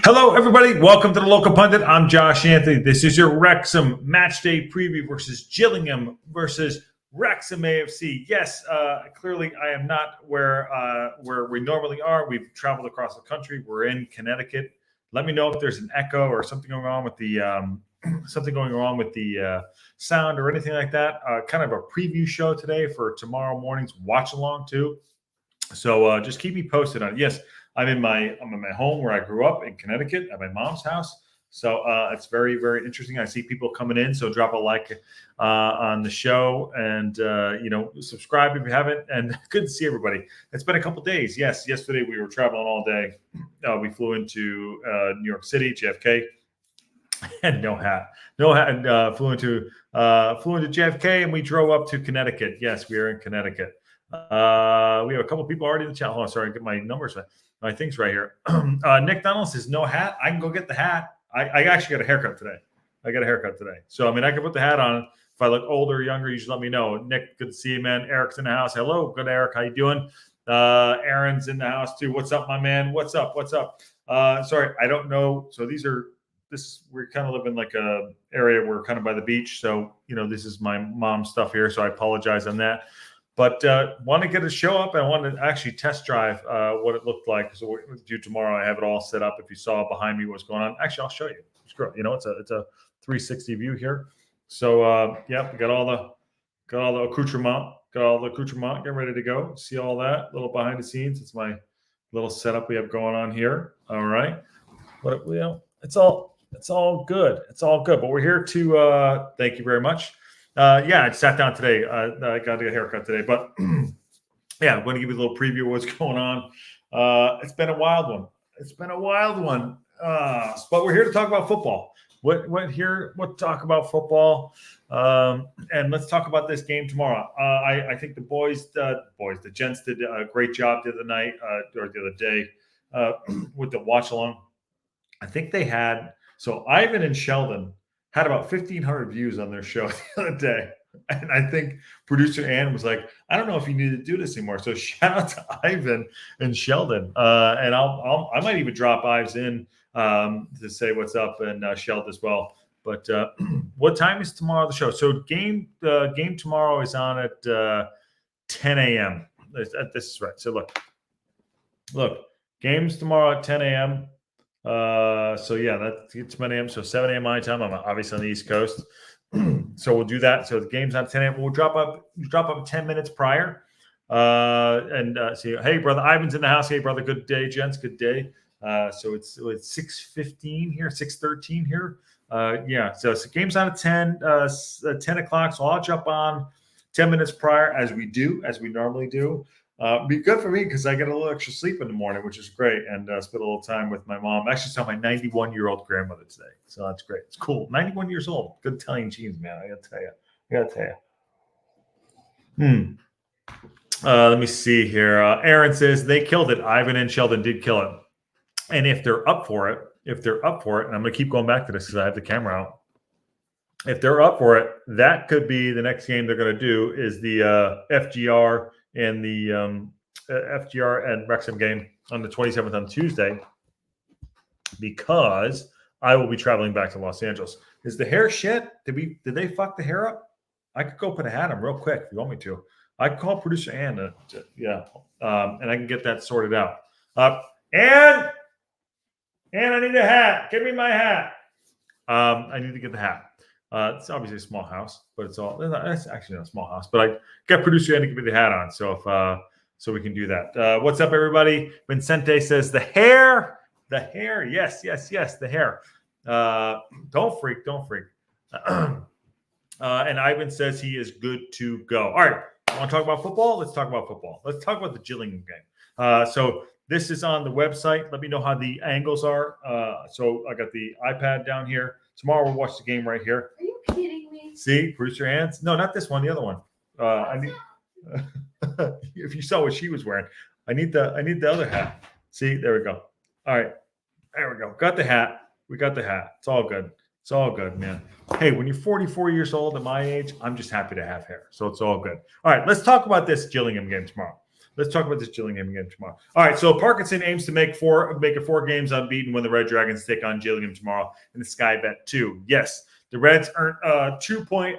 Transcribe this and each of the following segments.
Hello, everybody. Welcome to the Local Pundit. I'm Josh Anthony. This is your Wrexham match day preview versus Gillingham versus Wrexham AFC. Yes, clearly I am not where we normally are. We've traveled across the country. We're in Connecticut. Let me know if there's an echo or something going on with the sound or anything like that. Kind of a preview show today for tomorrow morning's watch along too. So just keep me posted on it. Yes, I'm in my home where I grew up in Connecticut at my mom's house. So it's very, very interesting. I see people coming in. So drop a like on the show and, subscribe if you haven't. And good to see everybody. It's been a couple days. Yes, yesterday we were traveling all day. We flew into New York City, JFK, and no hat. Flew into JFK and we drove up to Connecticut. Yes, we are in Connecticut. We have a couple people already in the chat. Oh, sorry, I get my numbers, my things right here. Nick Donald says no hat. I can go get the hat. I actually got a haircut today. So, I can put the hat on. If I look older or younger, you should let me know. Nick, good to see you, man. Eric's in the house. Hello. Good, Eric. How you doing? Aaron's in the house, too. What's up, my man? What's up? Sorry, I don't know. So we kind of live in like a area where we're kind of by the beach. So, this is my mom's stuff here. So I apologize on that. But want to get a show up and I want to actually test drive what it looked like. So we'll do tomorrow. I have it all set up. If you saw behind me what's going on, actually I'll show you. Screw it. It's a 360 view here. So we got all the accoutrement. Get ready to go. See all that little behind the scenes. It's my little setup we have going on here. All right. But it's all good. It's all good. But we're here to thank you very much. I sat down today. I got a haircut today, but I'm going to give you a little preview of what's going on. It's been a wild one. But we're here to talk about football. What talk about football. And let's talk about this game tomorrow. I think the gents did a great job the other night or the other day with the watch along. I think they had, so Ivan and Sheldon had about 1,500 views on their show the other day. And I think producer Ann was like, I don't know if you need to do this anymore. So shout out to Ivan and Sheldon. And I might even drop Ives in to say what's up and Sheldon as well. But what time is tomorrow the show? So game tomorrow is on at 10 a.m. This is right. So look, game's tomorrow at 10 a.m. That's 10 a.m. So 7 a.m. my time. I'm obviously on the East Coast. So we'll do that. So the game's on 10 a.m. We'll drop up 10 minutes prior. See, hey, brother, Ivan's in the house. Hey, brother, good day, gents. Good day. So it's 6:15 here, 6:13 here. So the game's on at 10 o'clock. So I'll jump on 10 minutes prior as we normally do. Be good for me because I get a little extra sleep in the morning, which is great, and spend a little time with my mom. I actually saw my 91-year-old grandmother today, so that's great. It's cool. 91 years old. Good Italian genes, man. I gotta tell you. Let me see here. Aaron says they killed it. Ivan and Sheldon did kill it, and if they're up for it, and I'm gonna keep going back to this because I have the camera out. If they're up for it, that could be the next game they're gonna do is the FGR. And the FGR and Wrexham game on the 27th on Tuesday, because I will be traveling back to Los Angeles. Is the hair shit? Did they fuck the hair up? I could go put a hat on real quick if you want me to. I can call producer Ann. And I can get that sorted out. Ann, I need a hat. Give me my hat. I need to get the hat. It's obviously a small house, but it's actually not a small house. But I got producer Andy to give me the hat on, so we can do that. What's up, everybody? Vincente says the hair. Yes, the hair. Don't freak. And Ivan says he is good to go. All right, want to talk about football? Let's talk about football. Let's talk about the Gillingham game. So this is on the website. Let me know how the angles are. So I got the iPad down here. Tomorrow we'll watch the game right here. Are you kidding me? See, producer hands? No, not this one. The other one. If you saw what she was wearing, I need the other hat. See, there we go. All right, there we go. Got the hat. We got the hat. It's all good. It's all good, man. Hey, when you're 44 years old at my age, I'm just happy to have hair. So it's all good. All right, let's talk about this Gillingham game tomorrow. let's talk about this Gillingham game tomorrow. All right, so Parkinson aims to make it 4 games unbeaten when the Red Dragons take on Gillingham tomorrow in the Sky Bet 2. Yes, the Reds earn a point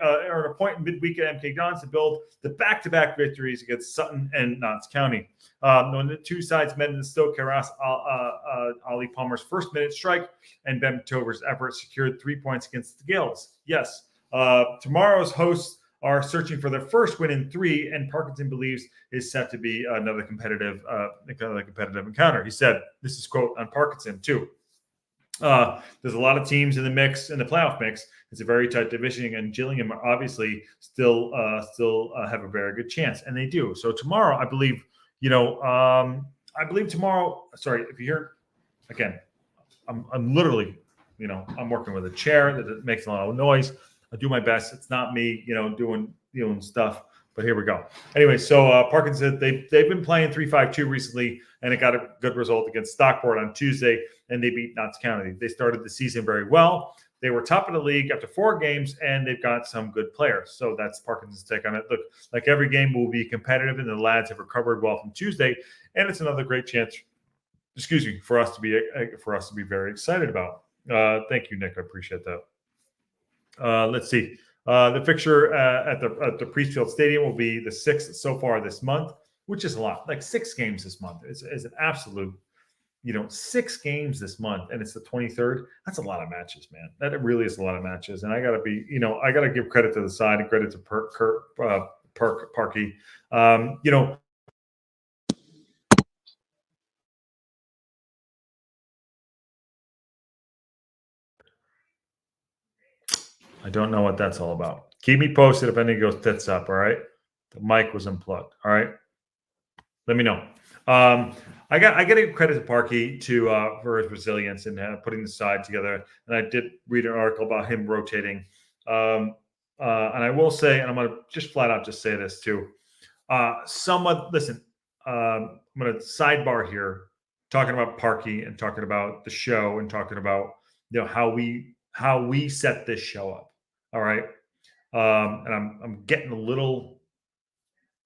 in midweek at MK Dons to build the back-to-back victories against Sutton and Notts County. When the two sides met in the Stoke Carras, Ali Palmer's first-minute strike and Ben Tover's effort secured 3 points against the Gales. Yes, tomorrow's hosts are searching for their first win in 3, and Parkinson believes is set to be another competitive encounter. He said, this is quote on Parkinson too. There's a lot of teams in the mix, in the playoff mix. It's a very tight division, and Gillingham obviously still have a very good chance, and they do. So tomorrow, I believe, tomorrow. Sorry, if you hear, again, I'm literally, I'm working with a chair that makes a lot of noise. I do my best. It's not me, doing stuff. But here we go. Anyway, so Parkinson, they've been playing 3-5-2 recently, and it got a good result against Stockport on Tuesday, and they beat Notts County. They started the season very well. They were top of the league after 4 games, and they've got some good players. So that's Parkinson's take on it. Look, like every game will be competitive, and the lads have recovered well from Tuesday, and it's another great chance, for us to be very excited about. Thank you, Nick. I appreciate that. Let's see. The fixture at the Priestfield Stadium will be the 6th so far this month, which is a lot. Like 6 games this month is an absolute, 6 games this month, and it's the 23rd. That's a lot of matches, man. That really is a lot of matches, and I got to give credit to the side and credit to Parky. I don't know what that's all about. Keep me posted if anything goes tits up, all right? The mic was unplugged, all right? Let me know. I got to give credit to Parky for his resilience and putting the side together. And I did read an article about him rotating. And I will say, and I'm going to just flat out just say this too. Listen, I'm going to sidebar here, talking about Parky and talking about the show and talking about how we set this show up. All right. And I'm getting a little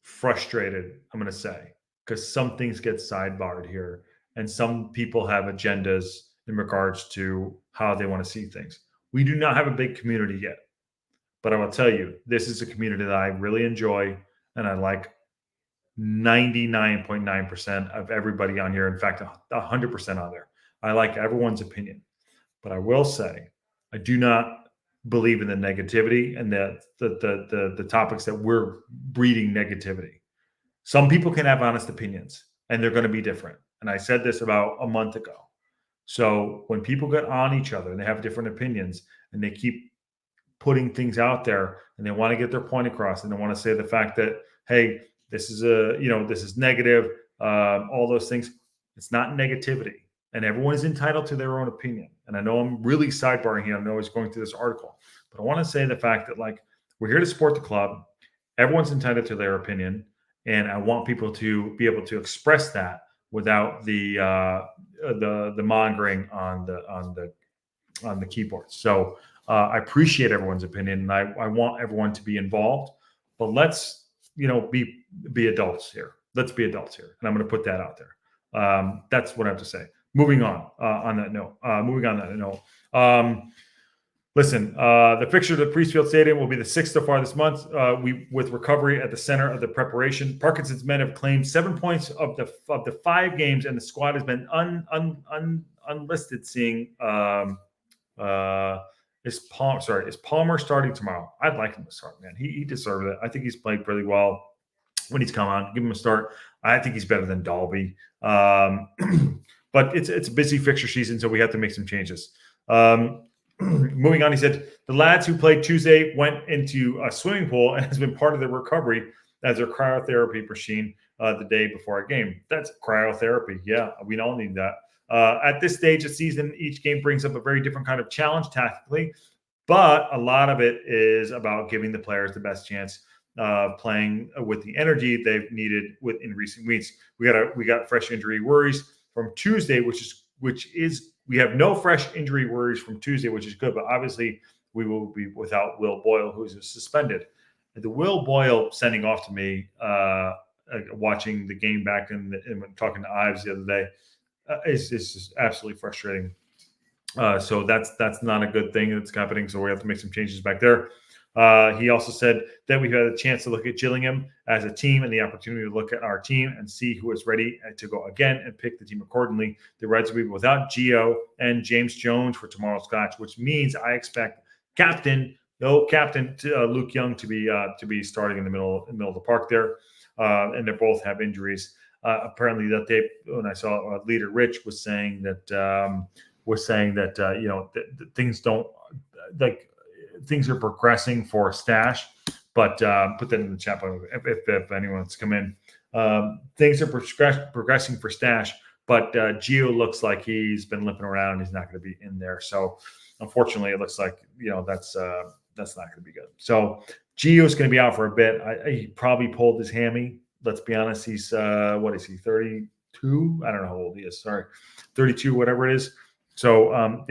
frustrated, I'm going to say, because some things get sidebarred here and some people have agendas in regards to how they want to see things. We do not have a big community yet, but I will tell you, this is a community that I really enjoy, and I like 99.9% of everybody on here. In fact, 100% on there. I like everyone's opinion, but I will say, I do not believe in the negativity and the topics that we're breeding negativity. Some people can have honest opinions, and they're going to be different. And I said this about a month ago. So when people get on each other and they have different opinions and they keep putting things out there and they want to get their point across and they want to say the fact that, hey, this is this is negative, all those things, it's not negativity. And everyone is entitled to their own opinion. And I know I'm really sidebarring here. I know I was going through this article, but I want to say the fact that we're here to support the club. Everyone's entitled to their opinion, and I want people to be able to express that without the mongering on the keyboard. So I appreciate everyone's opinion, and I want everyone to be involved. But let's be adults here. Let's be adults here, and I'm going to put that out there. That's what I have to say. Moving on that note. Listen, the fixture to the Priestfield Stadium will be the 6th so far this month. With recovery at the center of the preparation. Parkinson's men have claimed 7 points of the 5 games, and the squad has been unlisted. Seeing is Palmer starting tomorrow? I'd like him to start, man. He deserved it. I think he's played really well when he's come on. Give him a start. I think he's better than Dalby. But it's a busy fixture season, so we have to make some changes. Moving on, he said, the lads who played Tuesday went into a swimming pool and has been part of the recovery as their cryotherapy machine the day before a game. That's cryotherapy. Yeah, we all need that. At this stage of season, each game brings up a very different kind of challenge tactically, but a lot of it is about giving the players the best chance playing with the energy they've needed in recent weeks. We got fresh injury worries from Tuesday, which is we have no fresh injury worries from Tuesday, which is good. But obviously, we will be without Will Boyle, who's suspended. The Will Boyle sending off to me watching the game back and talking to Ives the other day. It's just absolutely frustrating. So that's not a good thing that's happening. So we have to make some changes back there. He also said that we've had a chance to look at Gillingham as a team and the opportunity to look at our team and see who is ready to go again and pick the team accordingly. The Reds will be without Gio and James Jones for tomorrow's clash, which means I expect captain Luke Young to be starting in the middle of the park there, and they both have injuries. Apparently, that when I saw leader Rich was saying that things don't like. Things are progressing for Stash, but put that in the chat if anyone wants to come in. Things are progressing for Stash, but Gio looks like he's been limping around. He's not going to be in there. So unfortunately, it looks like that's not going to be good. So Gio's going to be out for a bit. He probably pulled his hammy. Let's be honest. He's what is he? 32? I don't know how old he is. Sorry, 32, whatever it is. So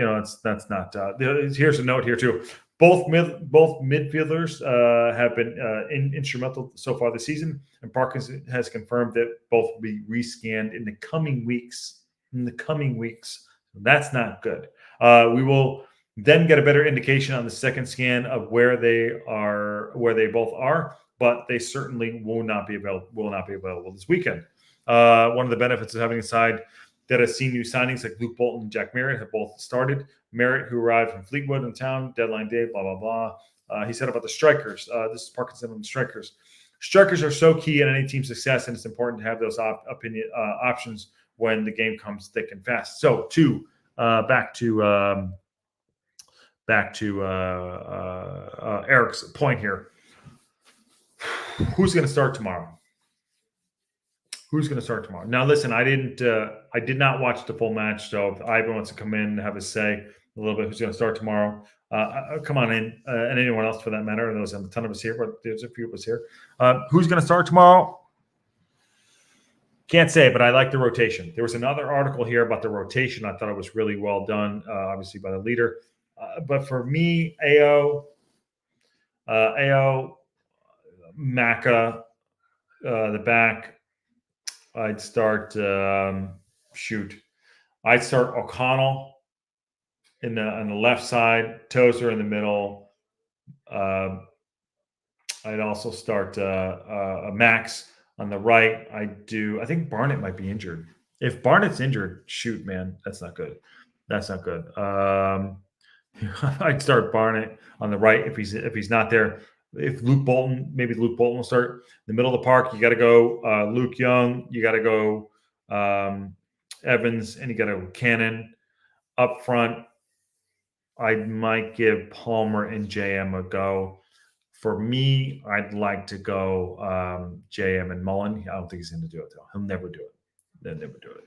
that's not. Here's a note here too. Both midfielders have been instrumental so far this season, and Parkinson has confirmed that both will be rescanned in the coming weeks. That's not good. We will then get a better indication on the second scan of where they both are, but they certainly will not be available this weekend. One of the benefits of having a side that has seen new signings like Luke Bolton and Jack Merritt have both started. Merritt, who arrived from Fleetwood in town, deadline day, blah, blah, blah. He said about the strikers. This is Parkinson on the strikers. Strikers are so key in any team's success, and it's important to have those options when the game comes thick and fast. So, back to Eric's point here. Who's going to start tomorrow? Now, listen, I did not watch the full match. So if Ivan wants to come in and have a say a little bit, who's going to start tomorrow? Come on in, and anyone else for that matter. There's a ton of us here, but there's a few of us here. Who's going to start tomorrow? Can't say, but I like the rotation. There was another article here about the rotation. I thought it was really well done, obviously by the leader. But for me, AO, Maka, the back. I'd start I'd start O'Connell on the left side, Tozer in the middle. I'd also start Max on the right. I think Barnett might be injured. If Barnett's injured, shoot, man, that's not good. I'd start Barnett on the right if he's not there. If Luke Bolton will start in the middle of the park. You got to go Luke Young. You got to go Evans, and you got to go Cannon up front. I might give Palmer and JM a go. For me, I'd like to go JM and Mullen. I don't think he's going to do it though. He'll never do it. They'll never do it.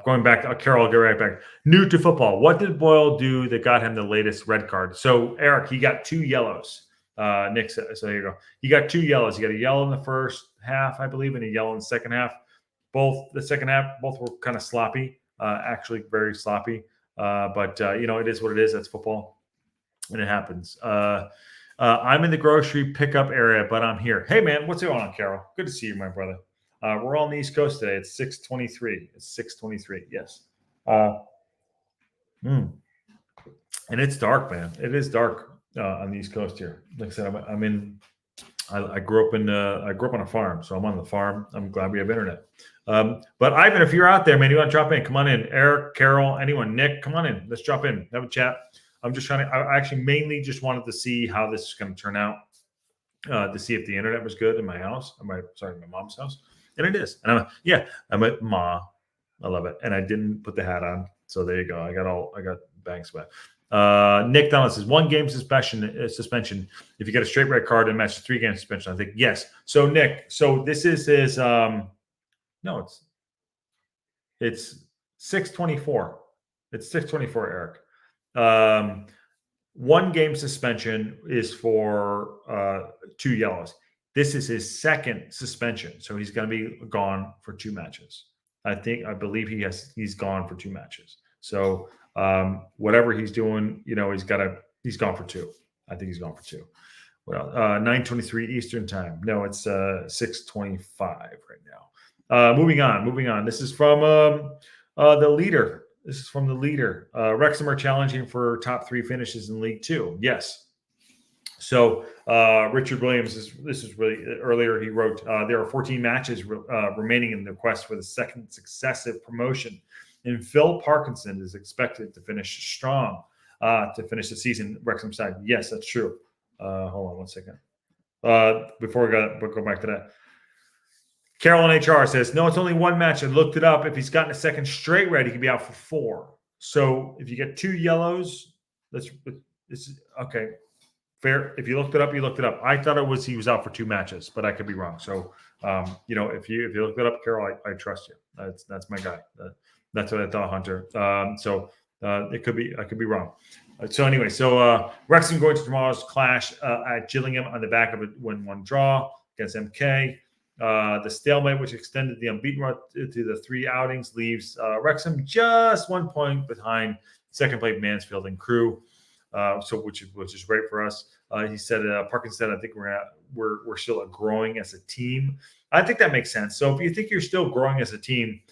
Going back to Carol, I'll get right back. New to football. What did Boyle do that got him the latest red card? So Eric, he got 2 yellows. Nick, so there you go. You got 2 yellows. You got a yellow in the first half, I believe, and a yellow in the second half. Both were kind of sloppy, actually very sloppy. But it is what it is. That's football, and it happens. I'm in the grocery pickup area, but I'm here. Hey, man, what's going on, Carol? Good to see you, my brother. We're all on the East Coast today. It's 6:23. Yes. And it's dark, man. It is dark. On the East Coast here. Like I said, I grew up on a farm, so I'm on the farm. I'm glad we have internet. But Ivan, if you're out there, man, you want to drop in, come on in. Eric, Carol, anyone, Nick, come on in. Let's drop in, have a chat. I'm just I actually mainly just wanted to see how this is going to turn out, to see if the internet was good in my house. My mom's house. And it is. And I'm at Ma. I love it. And I didn't put the hat on. So there you go. I got bang sweat. Nick Donald says 1 game suspension. If you get a straight red card and match 3 game suspension, I think yes. So Nick, this is his. No, it's 624. It's 624, Eric. 1 game suspension is for 2 yellows. This is his second suspension, so he's going to be gone for 2 matches. I believe he's gone for 2 matches. So whatever he's doing, he's gone for 2. I think he's gone for 2. Well, 9:23 Eastern time. No, it's 6:25 right now. Moving on. This is from the leader. This is from the leader. Wrexham are challenging for top 3 finishes in League Two. Yes. So Richard Williams this is really earlier. He wrote there are 14 matches remaining in the quest for the second successive promotion, and Phil Parkinson is expected to finish strong to finish the season. Wrexham side. Yes, that's true. Hold on one second. Before we go back to that. Carol in HR says, no, it's only one match. I looked it up. If he's gotten a second straight red, he could be out for 4. So if you get 2 yellows, this is okay. Fair. If you looked it up, you looked it up. I thought he was out for 2 matches, but I could be wrong. So if you looked it up, Carol, I trust you. That's my guy. That's what I thought, Hunter. I could be wrong. So anyway, Wrexham going to tomorrow's clash at Gillingham on the back of a 1-1 draw against MK. The stalemate, which extended the unbeaten run to the 3 outings, leaves Wrexham just 1 point behind second place Mansfield and Crewe. Which is great for us. He said, Parkinson said, I think we're still growing as a team. I think that makes sense. So if you think you're still growing as a team,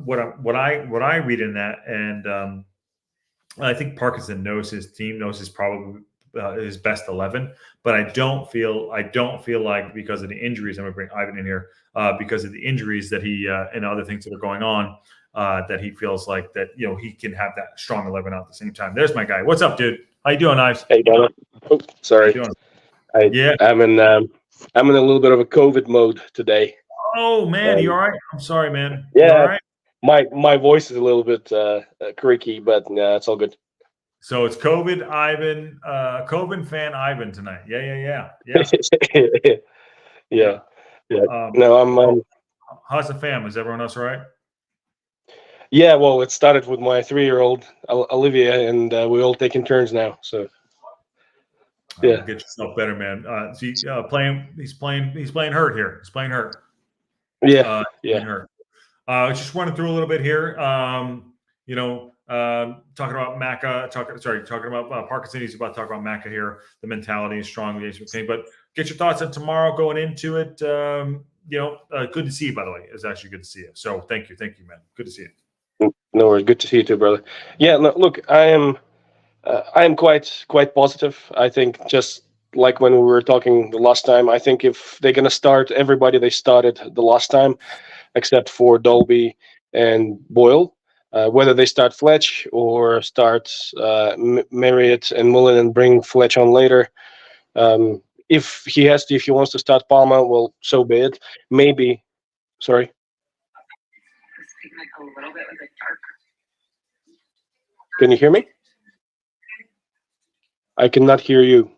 what I read in that, and I think Parkinson knows his team, knows his probably his best 11, but I don't feel like because of the injuries, I'm going to bring Ivan in here, because of the injuries that he and other things that are going on, that he feels like that he can have that strong 11 out at the same time. There's my guy. What's up, dude? How you doing, Ives? Hey, Donna. Oh, sorry. I'm in a little bit of a COVID mode today. Oh man, you all right? I'm sorry, man. Yeah, you all right? My voice is a little bit creaky, but it's all good. So it's COVID Ivan, COVID fan Ivan tonight. Yeah. Yeah. No, how's the fam? Is everyone else all right? Yeah, well, it started with my 3-year-old Olivia, and we all taking turns now. So yeah, get yourself better, man. He's playing hurt here. He's playing hurt. Yeah. Playing hurt. Just running through a little bit here. Talking about Macca. Talking about Parkinson. He's about to talk about Macca here. The mentality is strong. But get your thoughts on tomorrow going into it. Good to see you, by the way. It's actually good to see you. So thank you, man. Good to see you. No worries. Good to see you too, brother. Yeah, look, I am quite positive. I think just like when we were talking the last time, I think if they're gonna start everybody they started the last time, except for Dolby and Boyle, whether they start Fletch or start Marriott and Mullen and bring Fletch on later. If he wants to start Palmer, well, so be it. Maybe. Sorry. Can you hear me? I cannot hear you.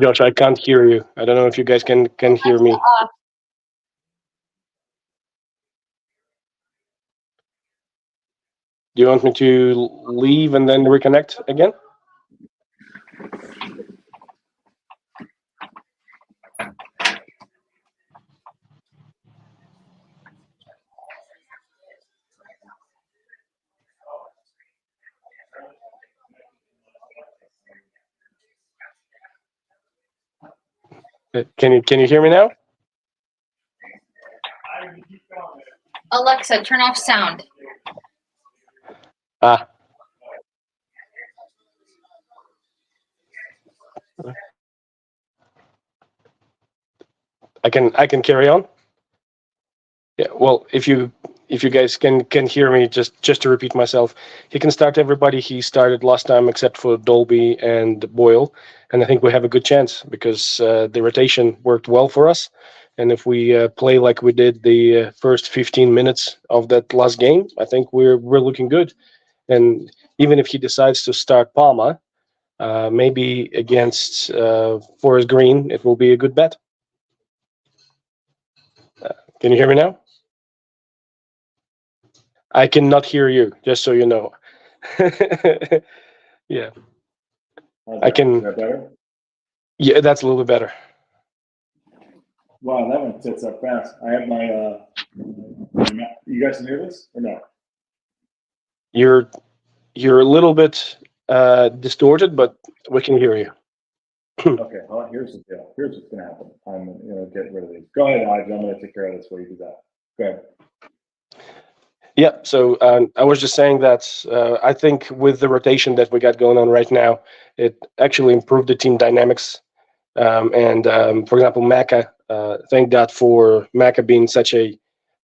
Josh, I can't hear you. I don't know if you guys can hear me. Do you want me to leave and then reconnect again? Can you hear me now? Alexa, turn off sound. I can carry on. Yeah. Well, if you guys can hear me, just to repeat myself, he can start everybody he started last time except for Dolby and Boyle, and I think we have a good chance because the rotation worked well for us, and if we play like we did the first 15 minutes of that last game, I think we're looking good. And even if he decides to start Palmer, maybe against Forest Green, it will be a good bet. Can you hear me now? I cannot hear you, just so you know. Yeah. I can. Is that better? Yeah, that's a little bit better. Wow, that one sets up fast. I have my You guys can hear this or no? You're a little bit distorted, but we can hear you. Okay, well, here's the deal. Here's what's going to happen. I'm going to get rid of these. Go ahead, Hodge. I'm going to take care of this while you do that. Go ahead. Yeah, so I was just saying that I think with the rotation that we got going on right now, it actually improved the team dynamics. For example, Maka, thank God for Maka being such a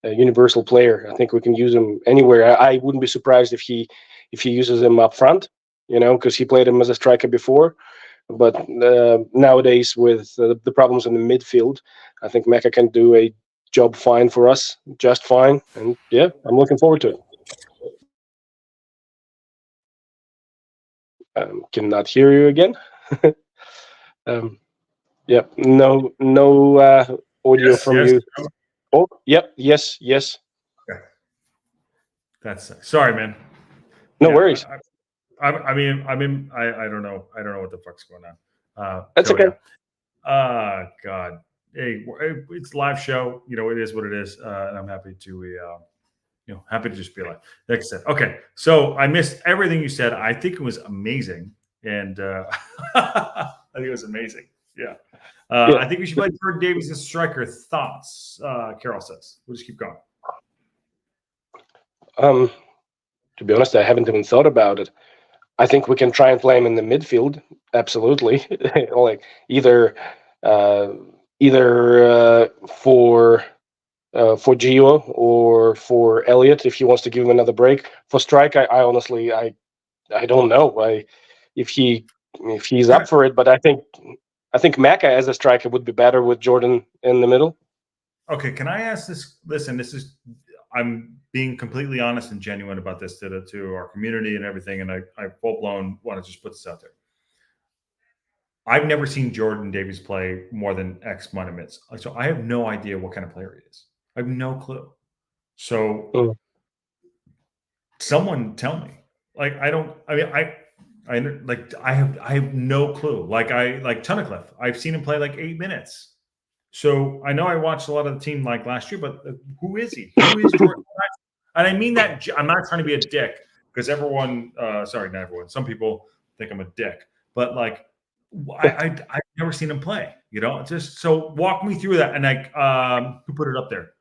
universal player. I think we can use him anywhere. I wouldn't be surprised if he uses him up front, because he played him as a striker before. But nowadays, with the problems in the midfield, I think Maka can do a job fine for us, just fine. And yeah, I'm looking forward to it. Cannot hear you again. Yep, no audio from you. Oh, yep, yes. Okay. That's sorry, man. No worries. I don't know what the fuck's going on. That's okay. God. Hey, it's a live show. It is what it is, and I'm happy to happy to just be alive. Like I said, okay. So I missed everything you said. I think it was amazing, and I think it was amazing. Yeah. I think we should play Jordan Davies as striker. Thoughts? Carol says. We'll just keep going. To be honest, I haven't even thought about it. I think we can try and play him in the midfield. Absolutely, like either for Gio or for Elliot if he wants to give him another break. For strike, I honestly don't know. If he's up for it, but I think Maka as a striker would be better with Jordan in the middle. Okay, can I ask this? Listen, I'm being completely honest and genuine about this to our community and everything, and I full blown want to just put this out there. I've never seen Jordan Davies play more than X amount of minutes, so I have no idea what kind of player he is. I have no clue. So, someone tell me. Like I have no clue. Like Tunnicliffe, I've seen him play like 8 minutes. So I know I watched a lot of the team like last year, but who is he? Who is Jordan? And I mean that I'm not trying to be a dick because everyone, sorry, not everyone. Some people think I'm a dick, but like I've never seen him play. Just so walk me through that. And who put it up there?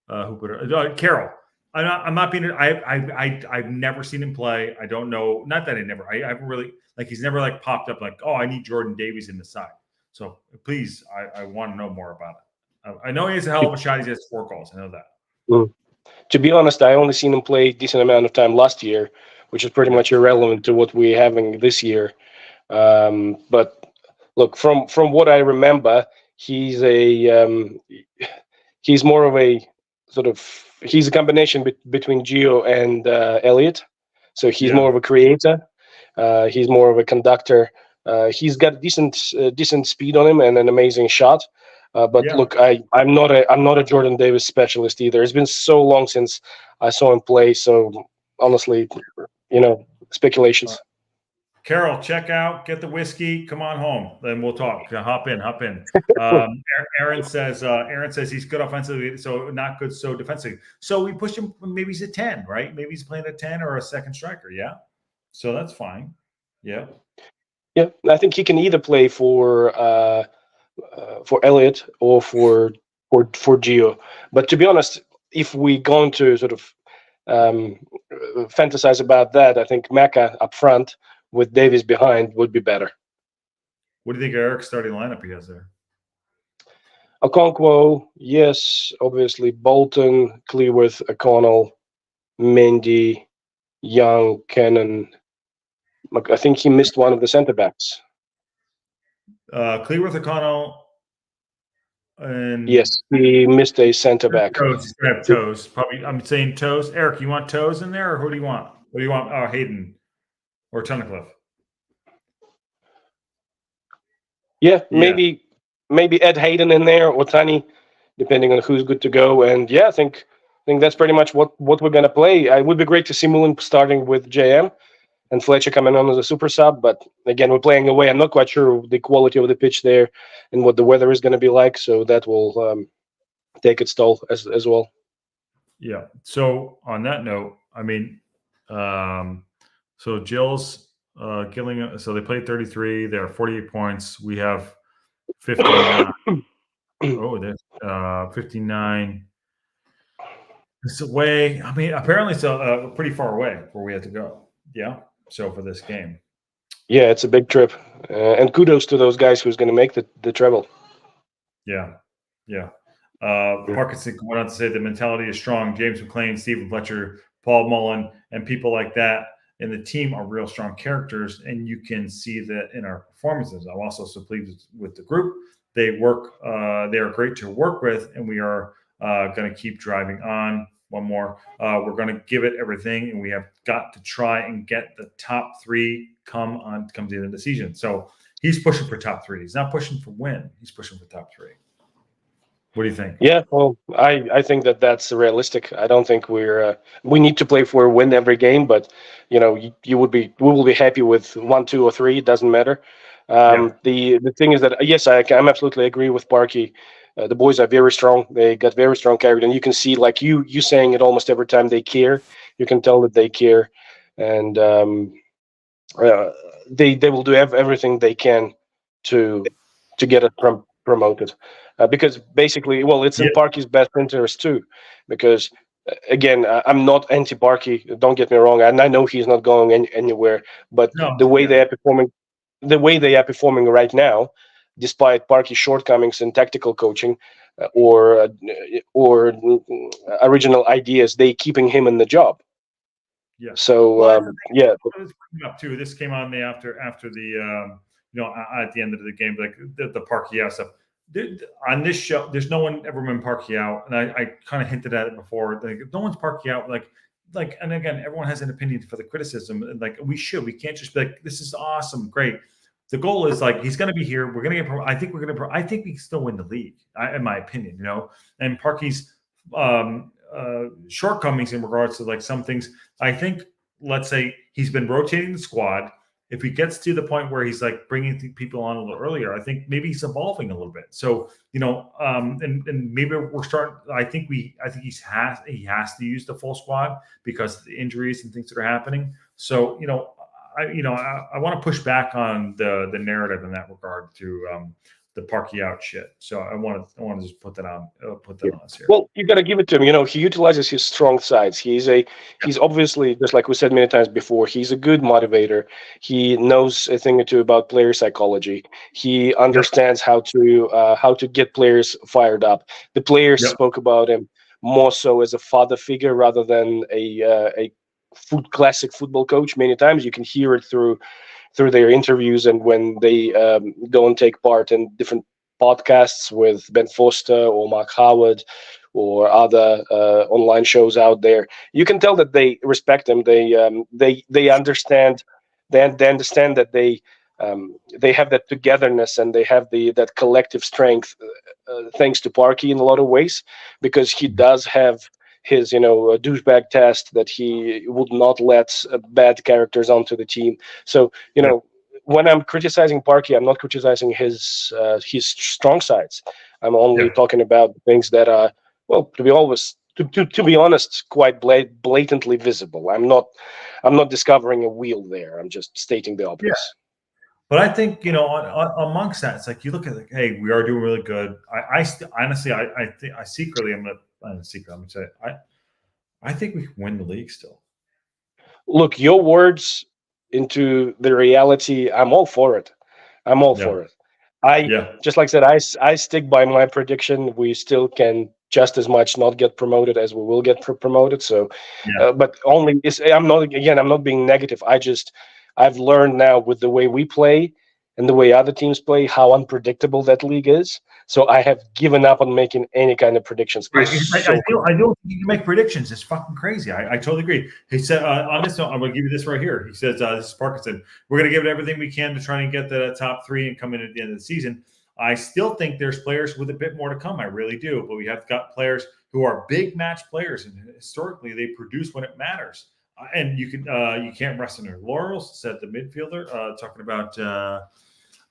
Who put it? Carol. I'm not being. I've never seen him play. I don't know. Not that I haven't really he's never popped up like, oh, I need Jordan Davies in the side. So please, I want to know more about it. I know he has a hell of a shot. He has 4 goals. I know that. To be honest, I only seen him play a decent amount of time last year, which is pretty much irrelevant to what we're having this year. But look, from what I remember, he's more of a sort of he's a combination between Gio and Elliot. So he's more of a creator. He's more of a conductor. He's got decent speed on him and an amazing shot. Look, I'm not a Jordan Davis specialist either. It's been so long since I saw him play. So honestly, speculations. Carol, check out, get the whiskey, come on home, then we'll talk. Hop in. Aaron says he's good offensively, so not good so defensively. So we push him. Maybe he's a 10, right? Maybe he's playing a 10 or a second striker. Yeah, so that's fine. Yeah. Yeah, I think he can either play for Elliot or for Gio. But to be honest, if we're going to sort of fantasize about that, I think Maka up front with Davies behind would be better. What do you think Eric's starting lineup he has there? Okonkwo, yes, obviously Bolton, Cleworth, O'Connell, Mendy, Young, Cannon. I think he missed one of the centre backs. Cleworth, O'Connell, and yes, he missed a centre back. Toes. Probably, I'm saying Toes. Eric, you want Toes in there, or who do you want? What do you want? Oh, Hayden or Tunnicliffe. Yeah, maybe Ed Hayden in there or Tani, depending on who's good to go. And yeah, I think that's pretty much what we're gonna play. It would be great to see Mullen starting with JM and Fletcher coming on as a super sub. But again, we're playing away. I'm not quite sure the quality of the pitch there and what the weather is going to be like. So that will take its toll as well. Yeah. So on that note, I mean, so Gillingham. So they played 33. They are 48 points. We have 59. Oh, there's 59. It's away. I mean, apparently it's pretty far away where we had to go. Yeah. So for this game. Yeah, it's a big trip, and kudos to those guys who's going to make the travel. Yeah. Yeah. Parkinson went on to say the mentality is strong. James McLean, Stephen Fletcher, Paul Mullen, and people like that and the team are real strong characters, and you can see that in our performances. I'm also so pleased with the group. They work. They are great to work with, and we are going to keep driving on. One more. We're going to give it everything, and we have got to try and get the top three comes the end of the season. So he's pushing for top three. He's not pushing for win. He's pushing for top three. What do you think? Yeah, well, I think that's realistic. I don't think we need to play for a win every game, but we will be happy with 1, 2, or 3. It doesn't matter. The thing is that yes, I'm absolutely agree with Parky. The boys are very strong. They got very strong character, and you can see like you saying it almost every time they care. You can tell that they care, and they will do everything they can to get us promoted, because basically, well, it's in Parky's best interest too, because again, I'm not anti-Parky. Don't get me wrong, and I know he's not going anywhere. But the way they are performing right now, despite Parky's shortcomings in tactical coaching or original ideas, they keeping him in the job. Yeah. So yeah. Up too. This came on the after the at the end of the game, like the Parky stuff. On this show, there's no one ever been Parky out, and I kind of hinted at it before. Like no one's Parky out. Like, and again, everyone has an opinion for the criticism. And like we can't just be like, this is awesome, great. The goal is like he's going to be here. We're going to get. I think we can still win the league, in my opinion. And Parky's shortcomings in regards to like some things. I think, let's say he's been rotating the squad. If he gets to the point where he's like bringing people on a little earlier, I think maybe he's evolving a little bit. So and maybe we're starting. I think he has to use the full squad because of the injuries and things that are happening. So I want to push back on the narrative in that regard to the Parky out shit. So I want to just put that on us here. Well, you got to give it to him. He utilizes his strong sides. He's obviously, just like we said many times before, he's a good motivator. He knows a thing or two about player psychology. He understands how to get players fired up. The players spoke about him more so as a father figure rather than a classic football coach. Many times you can hear it through their interviews and when they go and take part in different podcasts with Ben Foster or Mark Howard or other online shows out there. You can tell that they respect him. They understand. They understand that they have that togetherness and they have that collective strength, thanks to Parky in a lot of ways, because he does have his douchebag test that he would not let bad characters onto the team. So when I'm criticizing Parky, I'm not criticizing his strong sides. I'm only talking about things that are, well, to be honest, quite blatantly visible. I'm not discovering a wheel there. I'm just stating the obvious. Yeah. But I think amongst that, it's like you look at like, hey, we are doing really good. Honestly, I think I secretly I'm gonna say I think we can win the league still. Look, your words into the reality. I'm all for it. I'm all for it. Just like I said, I stick by my prediction. We still can just as much not get promoted as we will get promoted. So, but only I'm not being negative. I've learned now with the way we play and the way other teams play how unpredictable that league is. So I have given up on making any kind of predictions. I don't think you can make predictions. It's fucking crazy. I totally agree. He said on this note, I'm going to give you this right here. He says, this is Parkinson. We're going to give it everything we can to try and get the top three and come in at the end of the season. I still think there's players with a bit more to come. I really do. But we have got players who are big match players, and historically they produce when it matters. And you can't rest on your laurels, said the midfielder, talking about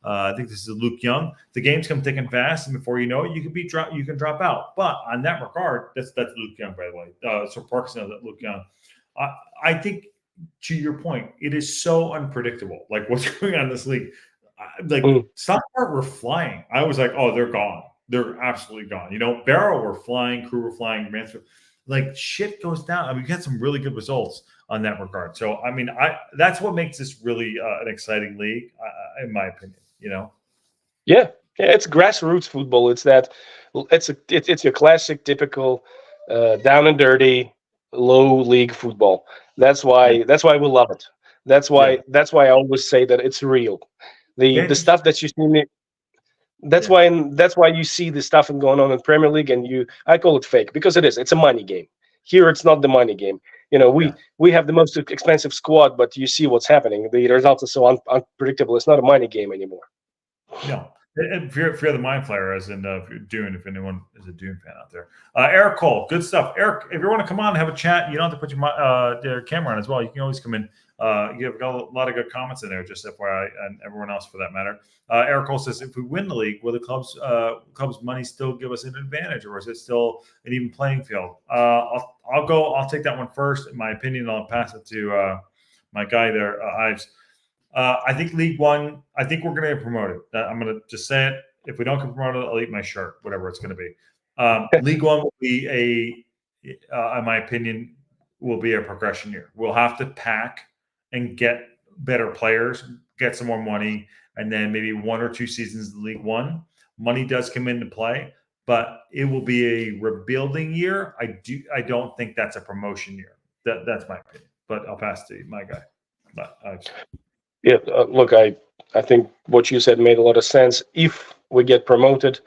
I think this is Luke Young. The games come thick and fast, and before you know it, you can drop out. But on that regard, that's Luke Young, by the way. So Parkinson, that Luke Young. I think, to your point, it is so unpredictable. Like what's going on in this league. Stockport were flying. I was like, oh, they're gone. They're absolutely gone. Barrow were flying, Crew were flying, Mansfield. Like shit goes down. I mean, we had some really good results on that regard. So, I mean, that's what makes this really an exciting league, in my opinion. Yeah, it's grassroots football. It's your classic, typical, down and dirty, low league football. That's why we love it. That's why I always say that it's real. The stuff that you see. That's why you see the stuff going on in Premier League, and I call it fake because it is. It's a money game. Here, it's not the money game. We have the most expensive squad, but you see what's happening. The results are so unpredictable. It's not a money game anymore. No. And if you're the Mind Flayer, as in if anyone is a Dune fan out there. Eric Cole, good stuff. Eric, if you want to come on and have a chat, you don't have to put your camera on as well. You can always come in. You have got a lot of good comments in there, just FYI, and everyone else for that matter. Eric Cole says, if we win the league, will the club's money still give us an advantage, or is it still an even playing field? I'll take that one first. In my opinion, I'll pass it to my guy there, Ives. I think League One, I think we're going to get promoted. I'm going to just say it. If we don't get promoted, I'll eat my shirt, whatever it's going to be. League One will be in my opinion, will be a progression year. We'll have to pack and get better players, get some more money, and then maybe 1 or 2 seasons in League One. Money does come into play, but it will be a rebuilding year. I don't think that's a promotion year. That's my opinion. But I'll pass to my guy. Yeah, look, I think what you said made a lot of sense. If we get promoted,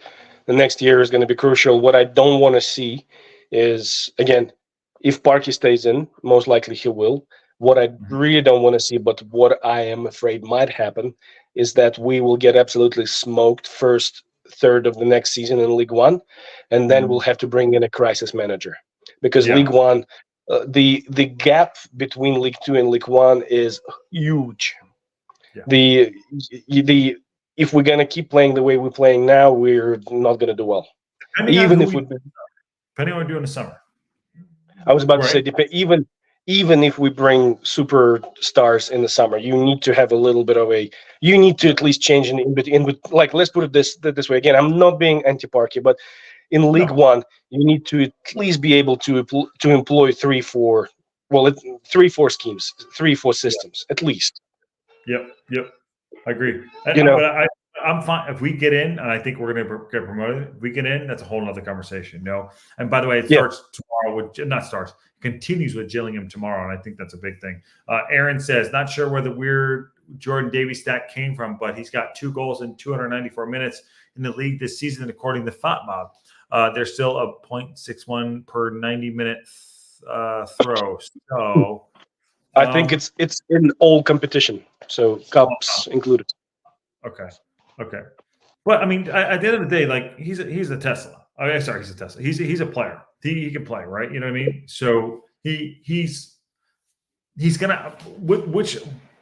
the next year is going to be crucial. What I don't want to see is, again, if Parky stays in, most likely he will. What I really don't want to see, but what I am afraid might happen, is that we will get absolutely smoked first third of the next season in League One, and then we'll have to bring in a crisis manager. Because League One, the gap between League Two and League One is huge. Yeah. If we're gonna keep playing the way we're playing now, we're not gonna do well. Depending on what we do in the summer. I was about to say, even if we bring superstars in the summer, you need to have a little bit of you need to at least change in like, let's put it this way. Again, I'm not being anti-Parky, but in League One, you need to at least be able to employ 3-4 schemes, 3-4 systems at least. Yep. I agree. But I'm fine if we get in, and I think we're going to get promoted. If we get in, that's a whole other conversation. And by the way, it starts tomorrow continues with Gillingham tomorrow, and I think that's a big thing. Aaron says, not sure where the weird Jordan Davies stat came from, but he's got 2 goals in 294 minutes in the league this season, according to FotMob. There's still a 0.61 per 90-minute throw. So I think it's in all competition, so cups included. Okay. Well, I mean, at the end of the day, like he's a Tesla. Oh, sorry, he's a Tesla. He's a player. He can play, right? You know what I mean? So he's gonna. Which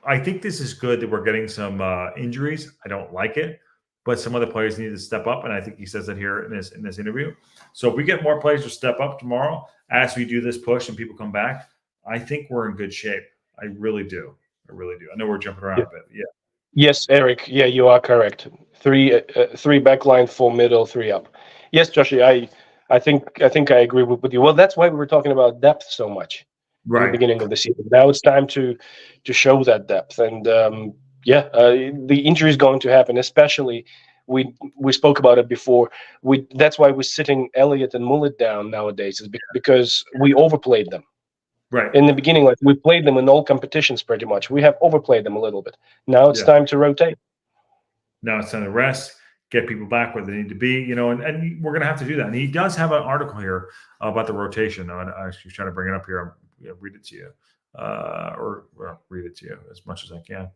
I think this is good that we're getting some injuries. I don't like it, but some other players need to step up, and I think he says that here in this interview. So if we get more players to step up tomorrow as we do this push and people come back, I think we're in good shape. I really do. I know we're jumping around a bit. Yeah. Yes, Eric. Yeah, you are correct. 3 backline, 4 middle, 3 up. Yes, Joshi, I think I agree with you. Well, that's why we were talking about depth so much in the beginning of the season. Now it's time to show that depth, and the injury is going to happen. Especially, we spoke about it before. That's why we're sitting Elliott and Mullet down nowadays, is because we overplayed them. Right. In the beginning, like, we played them in all competitions pretty much. We have overplayed them a little bit. Now it's time to rotate. Now it's time to rest, get people back where they need to be, and we're going to have to do that. And he does have an article here about the rotation. I actually trying to bring it up here. I'll read it to you, or read it to you as much as I can.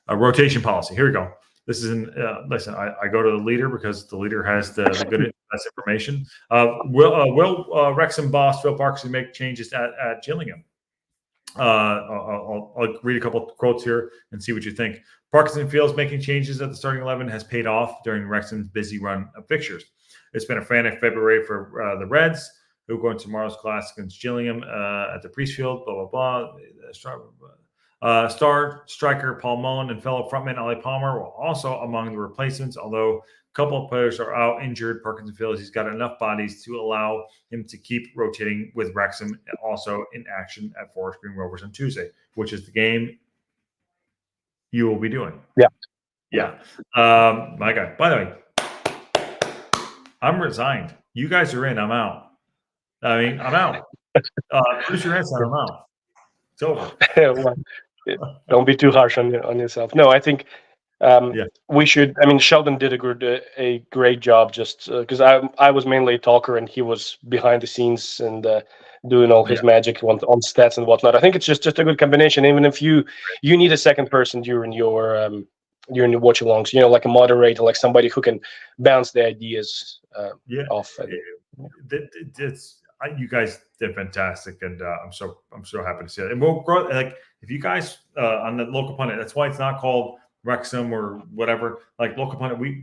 Rotation policy. Here we go. This is listen, I go to the leader because the leader has the good best information. Will Wrexham boss Phil Parkinson make changes at Gillingham? I'll read a couple of quotes here and see what you think. Parkinson feels making changes at the starting 11 has paid off during Wrexham's busy run of fixtures. It's been a frantic February for the Reds, who are going to tomorrow's clash against Gillingham at the Priestfield, blah, blah, blah. Star striker Paul Mullen and fellow frontman Ali Palmer were also among the replacements, although a couple of players are out injured. Parkinson feels he's got enough bodies to allow him to keep rotating with Wrexham also in action at Forest Green Rovers on Tuesday, which is the game you will be doing. Yeah. My guy. By the way, I'm resigned. You guys are in. I'm out. I mean, I'm out. Producer Hanson, I'm out. It's over. Well, don't be too harsh on yourself. No, I think we should. I mean, Sheldon did a great job, just because I was mainly a talker and he was behind the scenes and doing all his magic on stats and whatnot. I think it's just a good combination. Even if you need a second person during your watch alongs, like a moderator, like somebody who can bounce the ideas off. You guys did fantastic, and I'm so happy to see it. And we'll grow. Like if you guys on the local pundit, that's why it's not called Wrexham or whatever. Like local pundit, we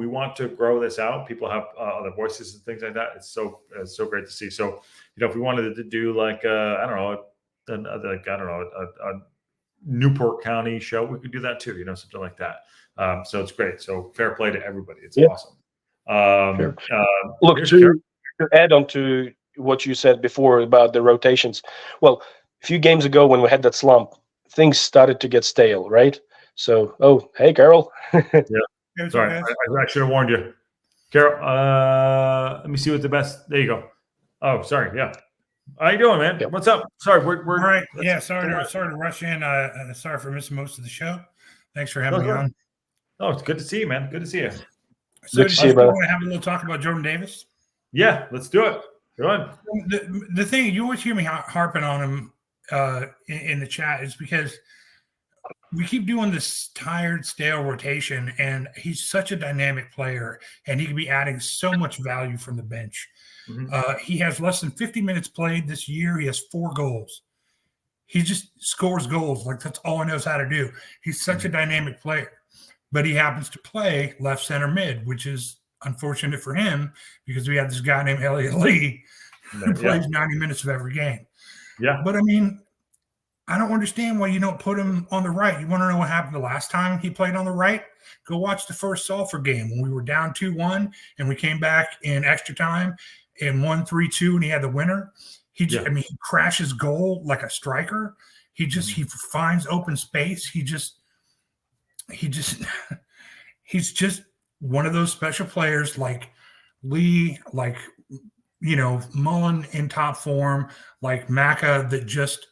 want to grow this out. People have other voices and things like that. It's so great to see. So if we wanted to do like a Newport County show, we could do that too. Something like that. So it's great. So fair play to everybody. It's awesome. Look, to add on to what you said before about the rotations. Well, a few games ago when we had that slump, things started to get stale, right? So, hey, Carol. Sorry, I should have warned you. Carol, let me see what the best. There you go. Oh, sorry. Yeah. How you doing, man? What's up? Sorry, we're all right. Yeah, sorry to rush in. Sorry for missing most of the show. Thanks for having me on. Oh, it's good to see you, man. Good to see you. So, do you want to have a little talk about Jordan Davis? Yeah, let's do it. Go on. The thing you always hear me harping on him in the chat is because we keep doing this tired, stale rotation, and he's such a dynamic player, and he can be adding so much value from the bench. Mm-hmm. He has less than 50 minutes played this year. He has 4 goals. He just scores goals. Like that's all he knows how to do. He's such a dynamic player, but he happens to play left center mid, which is unfortunate for him because we have this guy named Elliot Lee who plays 90 minutes of every game. Yeah. But I mean, I don't understand why you don't put him on the right. You want to know what happened the last time he played on the right? Go watch the first Salford game when we were down 2-1 and we came back in extra time and won 3-2 and he had the winner. He crashes goal like a striker. He finds open space. He's just one of those special players like Lee, like, Mullen in top form, like Maka that just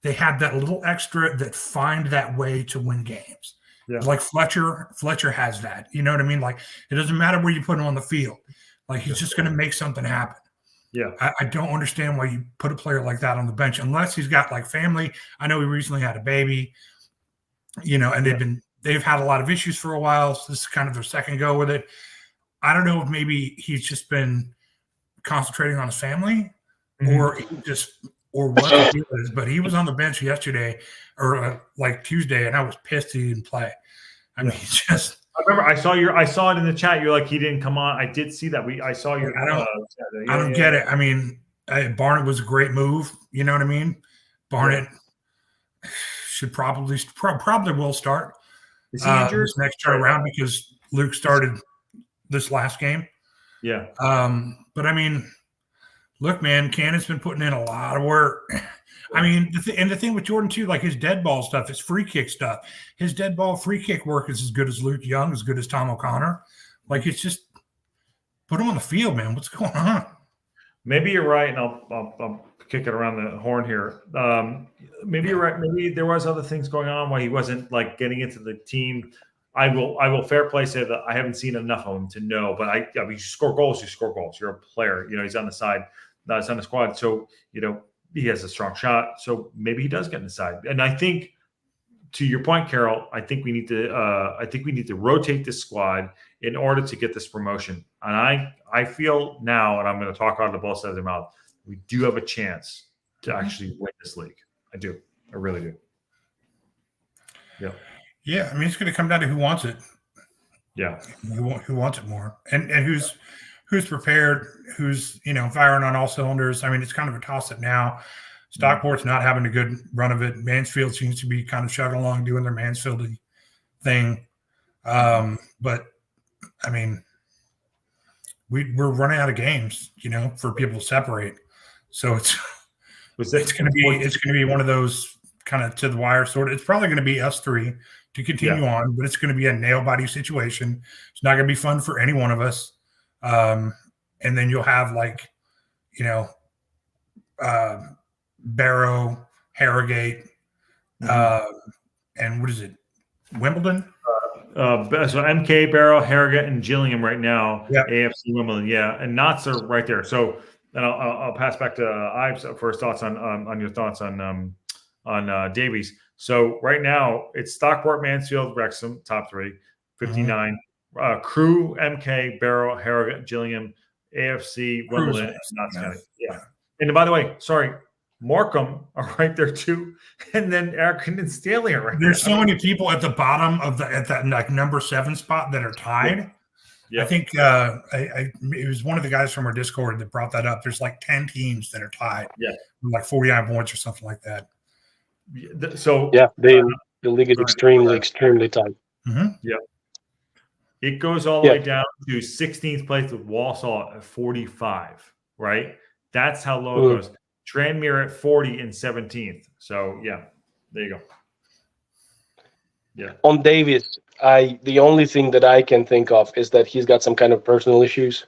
they have that little extra that find that way to win games. Yeah. Like Fletcher has that. You know what I mean? Like it doesn't matter where you put him on the field. Like he's just going to make something happen. Yeah. I don't understand why you put a player like that on the bench unless he's got like family. I know he recently had a baby, and they've had a lot of issues for a while. So this is kind of their second go with it. I don't know if maybe he's just been concentrating on his family or what the deal is, but he was on the bench yesterday or like Tuesday, and I was pissed he didn't play. I mean, I remember I saw it in the chat. You're like, he didn't come on. I did see that. I saw your. I don't get it. I mean, Barnett was a great move. You know what I mean? Barnett should probably will start. Is he injured this next turn around because Luke started this last game? Yeah. But I mean, look, man, Cannon's been putting in a lot of work. I mean, the thing with Jordan too, like his dead ball stuff, his free kick stuff, his dead ball free kick work is as good as Luke Young, as good as Tom O'Connor. Like it's just put him on the field, man. What's going on? Maybe you're right, and I'll kick it around the horn here. Maybe you're right. Maybe there was other things going on why he wasn't like getting into the team. I will fair play say that I haven't seen enough of him to know, but I mean, you score goals. You're a player. He's on the side. It's on the squad. So, he has a strong shot. So maybe he does get inside. And I think, to your point, Carol, I think we need to rotate this squad in order to get this promotion. And I feel now, and I'm going to talk out of both sides of their mouth, we do have a chance to actually win this league. I do. I really do. Yeah. Yeah, I mean, it's going to come down to who wants it. Yeah. Who wants it more, and who's prepared, who's firing on all cylinders. I mean, it's kind of a toss up now. Stockport's not having a good run of it. Mansfield seems to be kind of chugging along, doing their Mansfield thing. But I mean, we're running out of games, for people to separate. So it's going to be one of those kind of to the wire sort of. It's probably going to be us three to continue on, but it's going to be a nail biter situation. It's not going to be fun for any one of us. And then you'll have Barrow, Harrogate, and what is it? Wimbledon? So MK, Barrow, Harrogate, and Gillingham right now. Yeah. AFC Wimbledon. Yeah. And Knots are right there. So and I'll pass back to Ives for his thoughts on your thoughts on Davies. So right now it's Stockport, Mansfield, Wrexham, top 3, 59. Crew, MK, Barrow, Harrogate, Gillingham, AFC, Wimbledon, and Notts County. Yeah. And by the way, sorry, Morecambe are right there too, and then Accrington and Stanley are right there. There's so many people at the bottom of at that number 7 spot that are tied. Yeah. I think it was one of the guys from our Discord that brought that up. There's like 10 teams that are tied. Yeah, like 49 points or something like that. So the league is extremely tight. Yeah, it goes all the way down to 16th place with Walsall at 45. Right, that's how low it goes. Tranmere at 40 and 17th. So yeah, there you go. Yeah. On Davies, the only thing that I can think of is that he's got some kind of personal issues,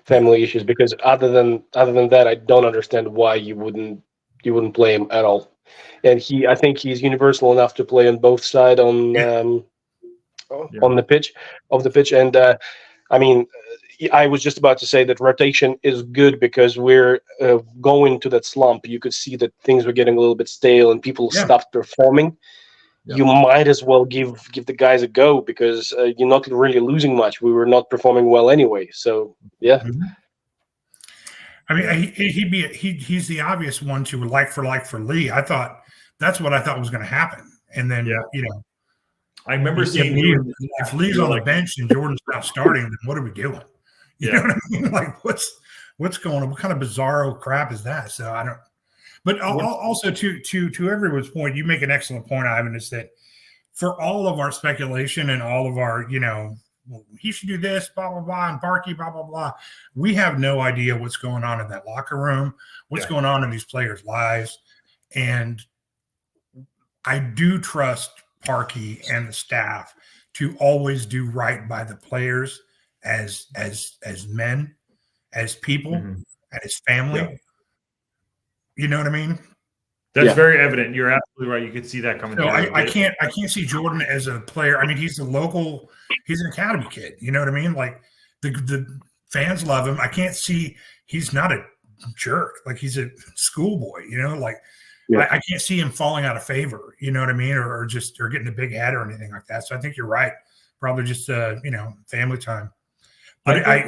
family issues. Because other than that, I don't understand why you wouldn't play him at all. And I think he's universal enough to play on both sides on the pitch. And I mean, I was just about to say that rotation is good because we're going to that slump. You could see that things were getting a little bit stale and people stopped performing. Yeah. You might as well give the guys a go because you're not really losing much. We were not performing well anyway. So yeah. I mean, he's the obvious one to like for Lee. That's what I thought was going to happen. And then I remember seeing if Lee's on the bench and Jordan's not starting, then what are we doing? You know what I mean? Like what's going on? What kind of bizarro crap is that? So I don't. But also to everyone's point, you make an excellent point, Ivan, is that for all of our speculation and all of our, he should do this, blah, blah, blah, and Barkey, blah, blah, blah. We have no idea what's going on in that locker room, what's going on in these players' lives. And I do trust Parkey and the staff to always do right by the players as men, as people, and as family. Yeah. You know what I mean? That's very evident. You're absolutely right. You could see that coming. So I can't see Jordan as a player. I mean, he's an academy kid. You know what I mean? Like the fans love him. I can't see he's not a jerk. Like he's a schoolboy. I can't see him falling out of favor. You know what I mean? Or getting a big head or anything like that. So I think you're right. Probably just family time. But I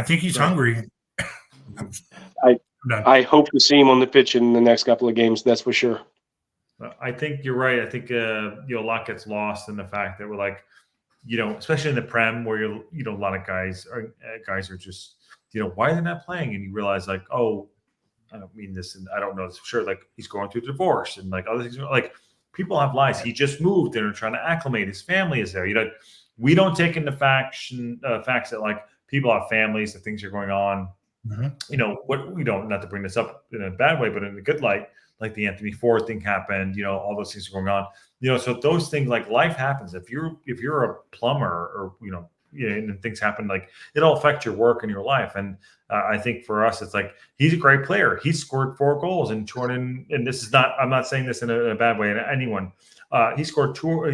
think he's hungry. I hope to see him on the pitch in the next couple of games. That's for sure. I think you're right. I think a lot gets lost in the fact that we're like, especially in the Prem where a lot of guys are just, why are they not playing? And you realize like, oh, I don't mean this, and I don't know this for sure. Like he's going through divorce and like other things. Like people have lives. He just moved and are trying to acclimate. His family is there. We don't take into facts that like people have families, that things are going on. What we don't, not to bring this up in a bad way, but in a good light, like the Anthony Ford thing happened, all those things are going on, so those things, like life happens. If you're a plumber or, and things happen, like it'll affect your work and your life. And I think for us, it's like, he's a great player. He scored 4 goals and and this is not, I'm not saying this in a bad way to anyone. He scored 4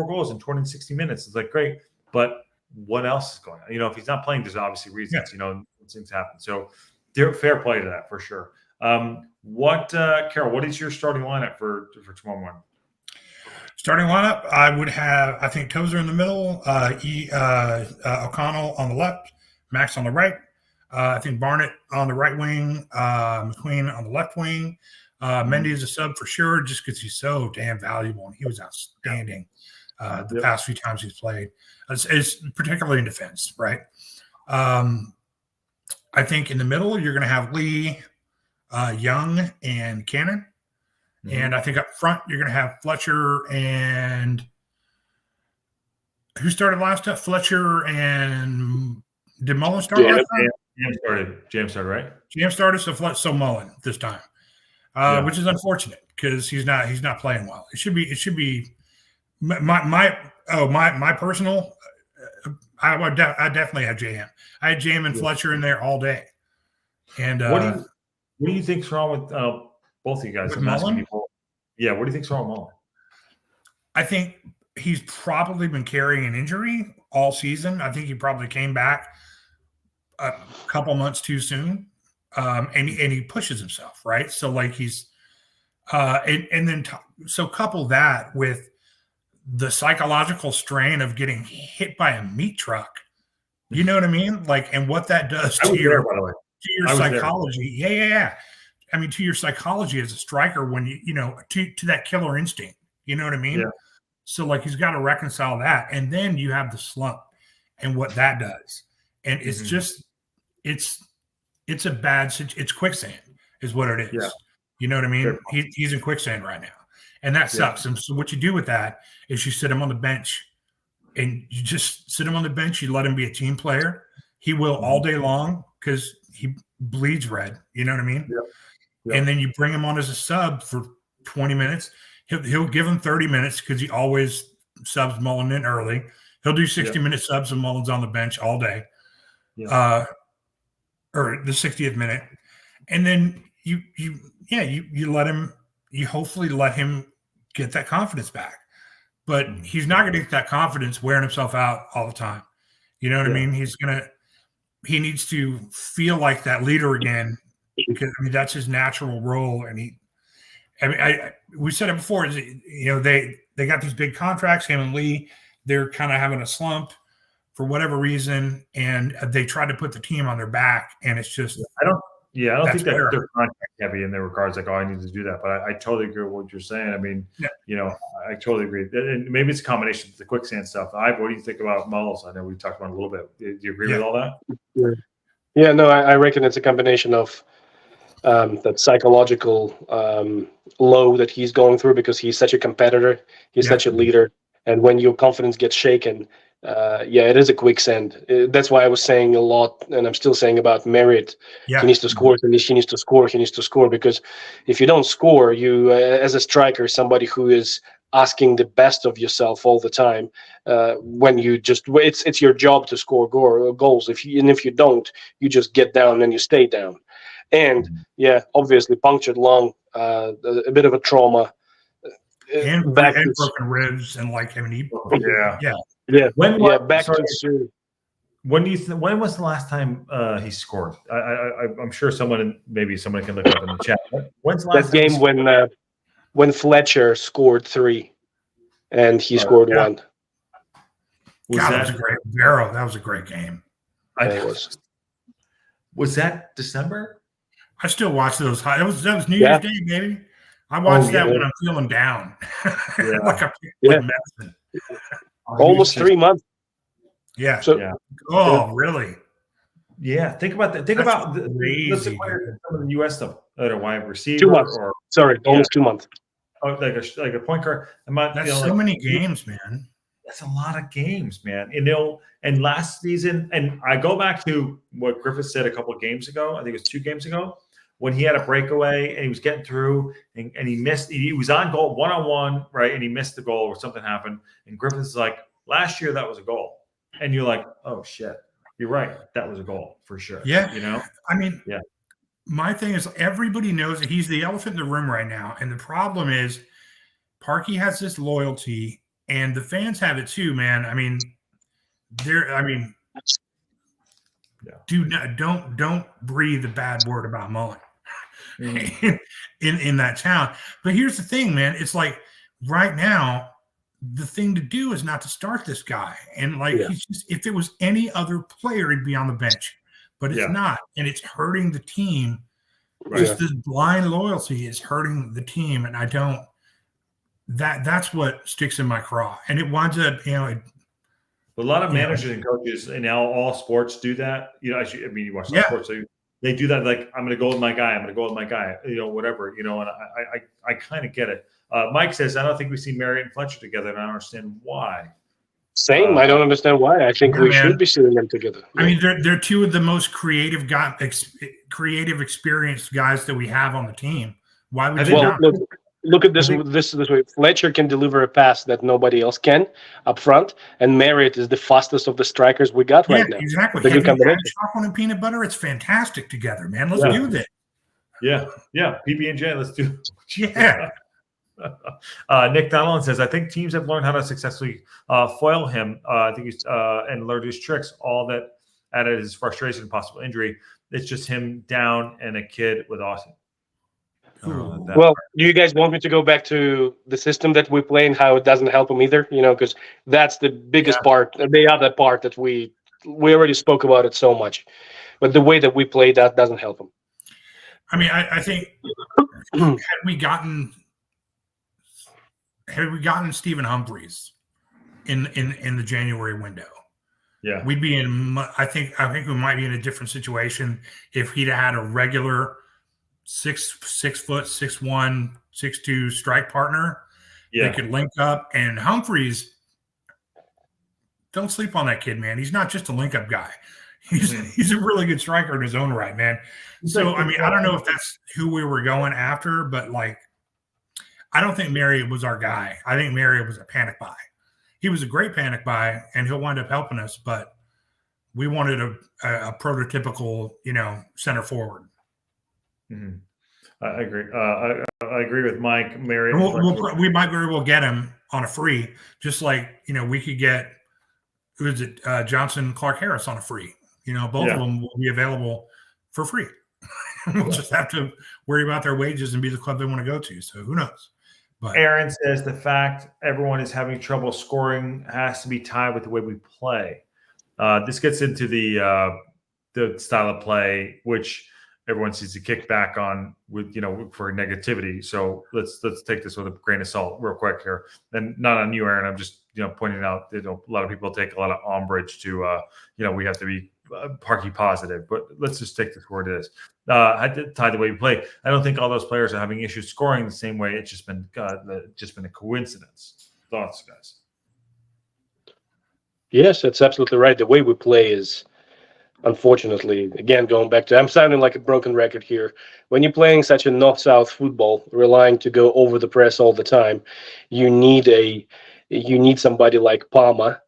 goals in 260 minutes. It's like, great. But what else is going on? If he's not playing, there's obviously reasons, things happen. So fair play to that for sure. Carol, what is your starting lineup for tomorrow morning? Starting lineup, I would have, I think Tozer in the middle, O'Connell on the left, Max on the right. I think Barnett on the right wing, McQueen on the left wing. Mendy is a sub for sure, just because he's so damn valuable, and he was outstanding the past few times he's played, particularly in defense, right? I think in the middle you're going to have Lee, Young, and Cannon, and I think up front you're going to have Fletcher and who started last time? Fletcher and did Mullen start last time? James started, right? James started, so Mullen this time, which is unfortunate because he's not playing well. It should be my personal. I definitely had JM. I had JM and Fletcher in there all day. And what do you think's wrong with both of you guys? With Mullen? Yeah, what do you think's wrong with Mullen? I think he's probably been carrying an injury all season. I think he probably came back a couple months too soon, and he pushes himself, right? So like he's so couple that with the psychological strain of getting hit by a meat truck. You know what I mean? Like, and what that does to your psychology. Yeah. I mean, to your psychology as a striker when you know, to that killer instinct. You know what I mean? Yeah. So like he's got to reconcile that. And then you have the slump and what that does. And it's just it's a bad situation. It's quicksand is what it is. Yeah. You know what I mean? He's in quicksand right now. And that sucks. And so what you do with that is you sit him on the bench, and you just sit him on the bench. You let him be a team player. He will all day long because he bleeds red. You know what I mean? Yeah. And then you bring him on as a sub for 20 minutes. He'll give him 30 minutes because he always subs Mullen in early. He'll do 60-minute subs and Mullen's on the bench all day, or the 60th minute. And then you let him. You hopefully let him get that confidence back. But he's not going to get that confidence wearing himself out all the time. You know what I mean? He needs to feel like that leader again, because I mean that's his natural role. And we said it before, you know, they got these big contracts, him and Lee, they're kind of having a slump for whatever reason, and they tried to put the team on their back, and it's just I don't think that they're contract heavy in their regards. Like, I need to do that. But I totally agree with what you're saying. I mean, you know, I totally agree. And maybe it's a combination of the quicksand stuff. What do you think about Mullis? I know we talked about it a little bit. Do you agree with all that? Yeah, no, I reckon it's a combination of that psychological low that he's going through because he's such a competitor. He's such a leader. And when your confidence gets shaken, it is a quicksand. That's why I was saying a lot, and I'm still saying about Merritt. He needs to score. He needs to score. He needs to score, because if you don't score, you as a striker, somebody who is asking the best of yourself all the time, when you just it's your job to score goals. If you don't, you just get down and you stay down. And obviously punctured lung, a bit of a trauma. And broken ribs and like him. When was the last time he scored? I'm sure someone can look it up in the chat. When's the last game when Fletcher scored 3 and he scored 1? That was a great game. Was that December? I still watch those. That was New Year's Day, baby. I watch that when I'm feeling down, like medicine. Almost 3 months. Yeah. Oh, really? Yeah. Think about that. Think about some of the U.S. stuff. Wide receiver. 2 months. Almost 2 months. Oh, like a point guard. That's so many games, man. That's a lot of games, man. And last season, and I go back to what Griffith said a couple of games ago. I think it was 2 games ago, when he had a breakaway and he was getting through and he missed. He was on goal 1-on-1, right? And he missed the goal or something happened. And Griffith's like, last year that was a goal. And you're like, oh shit, you're right. That was a goal for sure. Yeah. You know? I mean, my thing is everybody knows that he's the elephant in the room right now. And the problem is Parky has this loyalty and the fans have it too, man. I mean, don't breathe a bad word about Mullen in that town. But here's the thing, man. It's like right now, the thing to do is not to start this guy. And he's just, if it was any other player, he'd be on the bench. But it's not, and it's hurting the team just this blind loyalty is hurting the team, and I don't. That's what sticks in my craw, and it winds up, A lot of managers and coaches in all sports do that. You watch some sports, so they do that. Like, I'm going to go with my guy. I'm going to go with my guy. Whatever. And I kind of get it. Mike says, I don't think we see Marriott and Fletcher together, and I don't understand why. Same. I don't understand why. I think we should be seeing them together. I mean, they're two of the most creative, experienced guys that we have on the team. Why would you not? Look at this way. Fletcher can deliver a pass that nobody else can up front, and Marriott is the fastest of the strikers we got right now. Exactly. Have you had chocolate and peanut butter? It's fantastic together, man. Let's do this. Yeah. PB&J. Let's do it. Yeah. Nick Donaldson says, I think teams have learned how to successfully foil him. I think he's and learned his tricks. All that added his frustration and possible injury. It's just him down and a kid with Austin. Well, do you guys want me to go back to the system that we play and how it doesn't help him either? Because that's the biggest part. The other part that we already spoke about it so much, but the way that we play that doesn't help him. I mean, I think had we gotten Stephen Humphries in the January window, we'd be in. I think we might be in a different situation if he'd had a regular 6 foot, 6'1", 6'2" strike partner that could link up. And Humphries, don't sleep on that kid, man. He's not just a link up guy. He's a really good striker in his own right, man. So I mean, I don't know if that's who we were going after, but I don't think Marriott was our guy. I think Marriott was a panic buy. He was a great panic buy, and he'll wind up helping us. But we wanted a prototypical, center forward. Mm-hmm. I agree. I agree with Mike. Marriott. We might very well get him on a free, just like we could get Johnson Clark Harris on a free. Both of them will be available for free. We'll just have to worry about their wages and be the club they want to go to. So who knows? But Aaron says the fact everyone is having trouble scoring has to be tied with the way we play. This gets into the style of play, which everyone sees to kick back on with, for negativity. So let's take this with a grain of salt real quick here. And not on you, Aaron. I'm just, pointing out that a lot of people take a lot of umbrage to, we have to be Parky positive, but let's just take this where it is. Tie the way we play. I don't think all those players are having issues scoring the same way. It's just been a coincidence. Thoughts, guys? Yes, that's absolutely right. The way we play is, unfortunately, again, going back to, I'm sounding like a broken record here. When you're playing such a north-south football, relying to go over the press all the time, you need somebody like Palmer.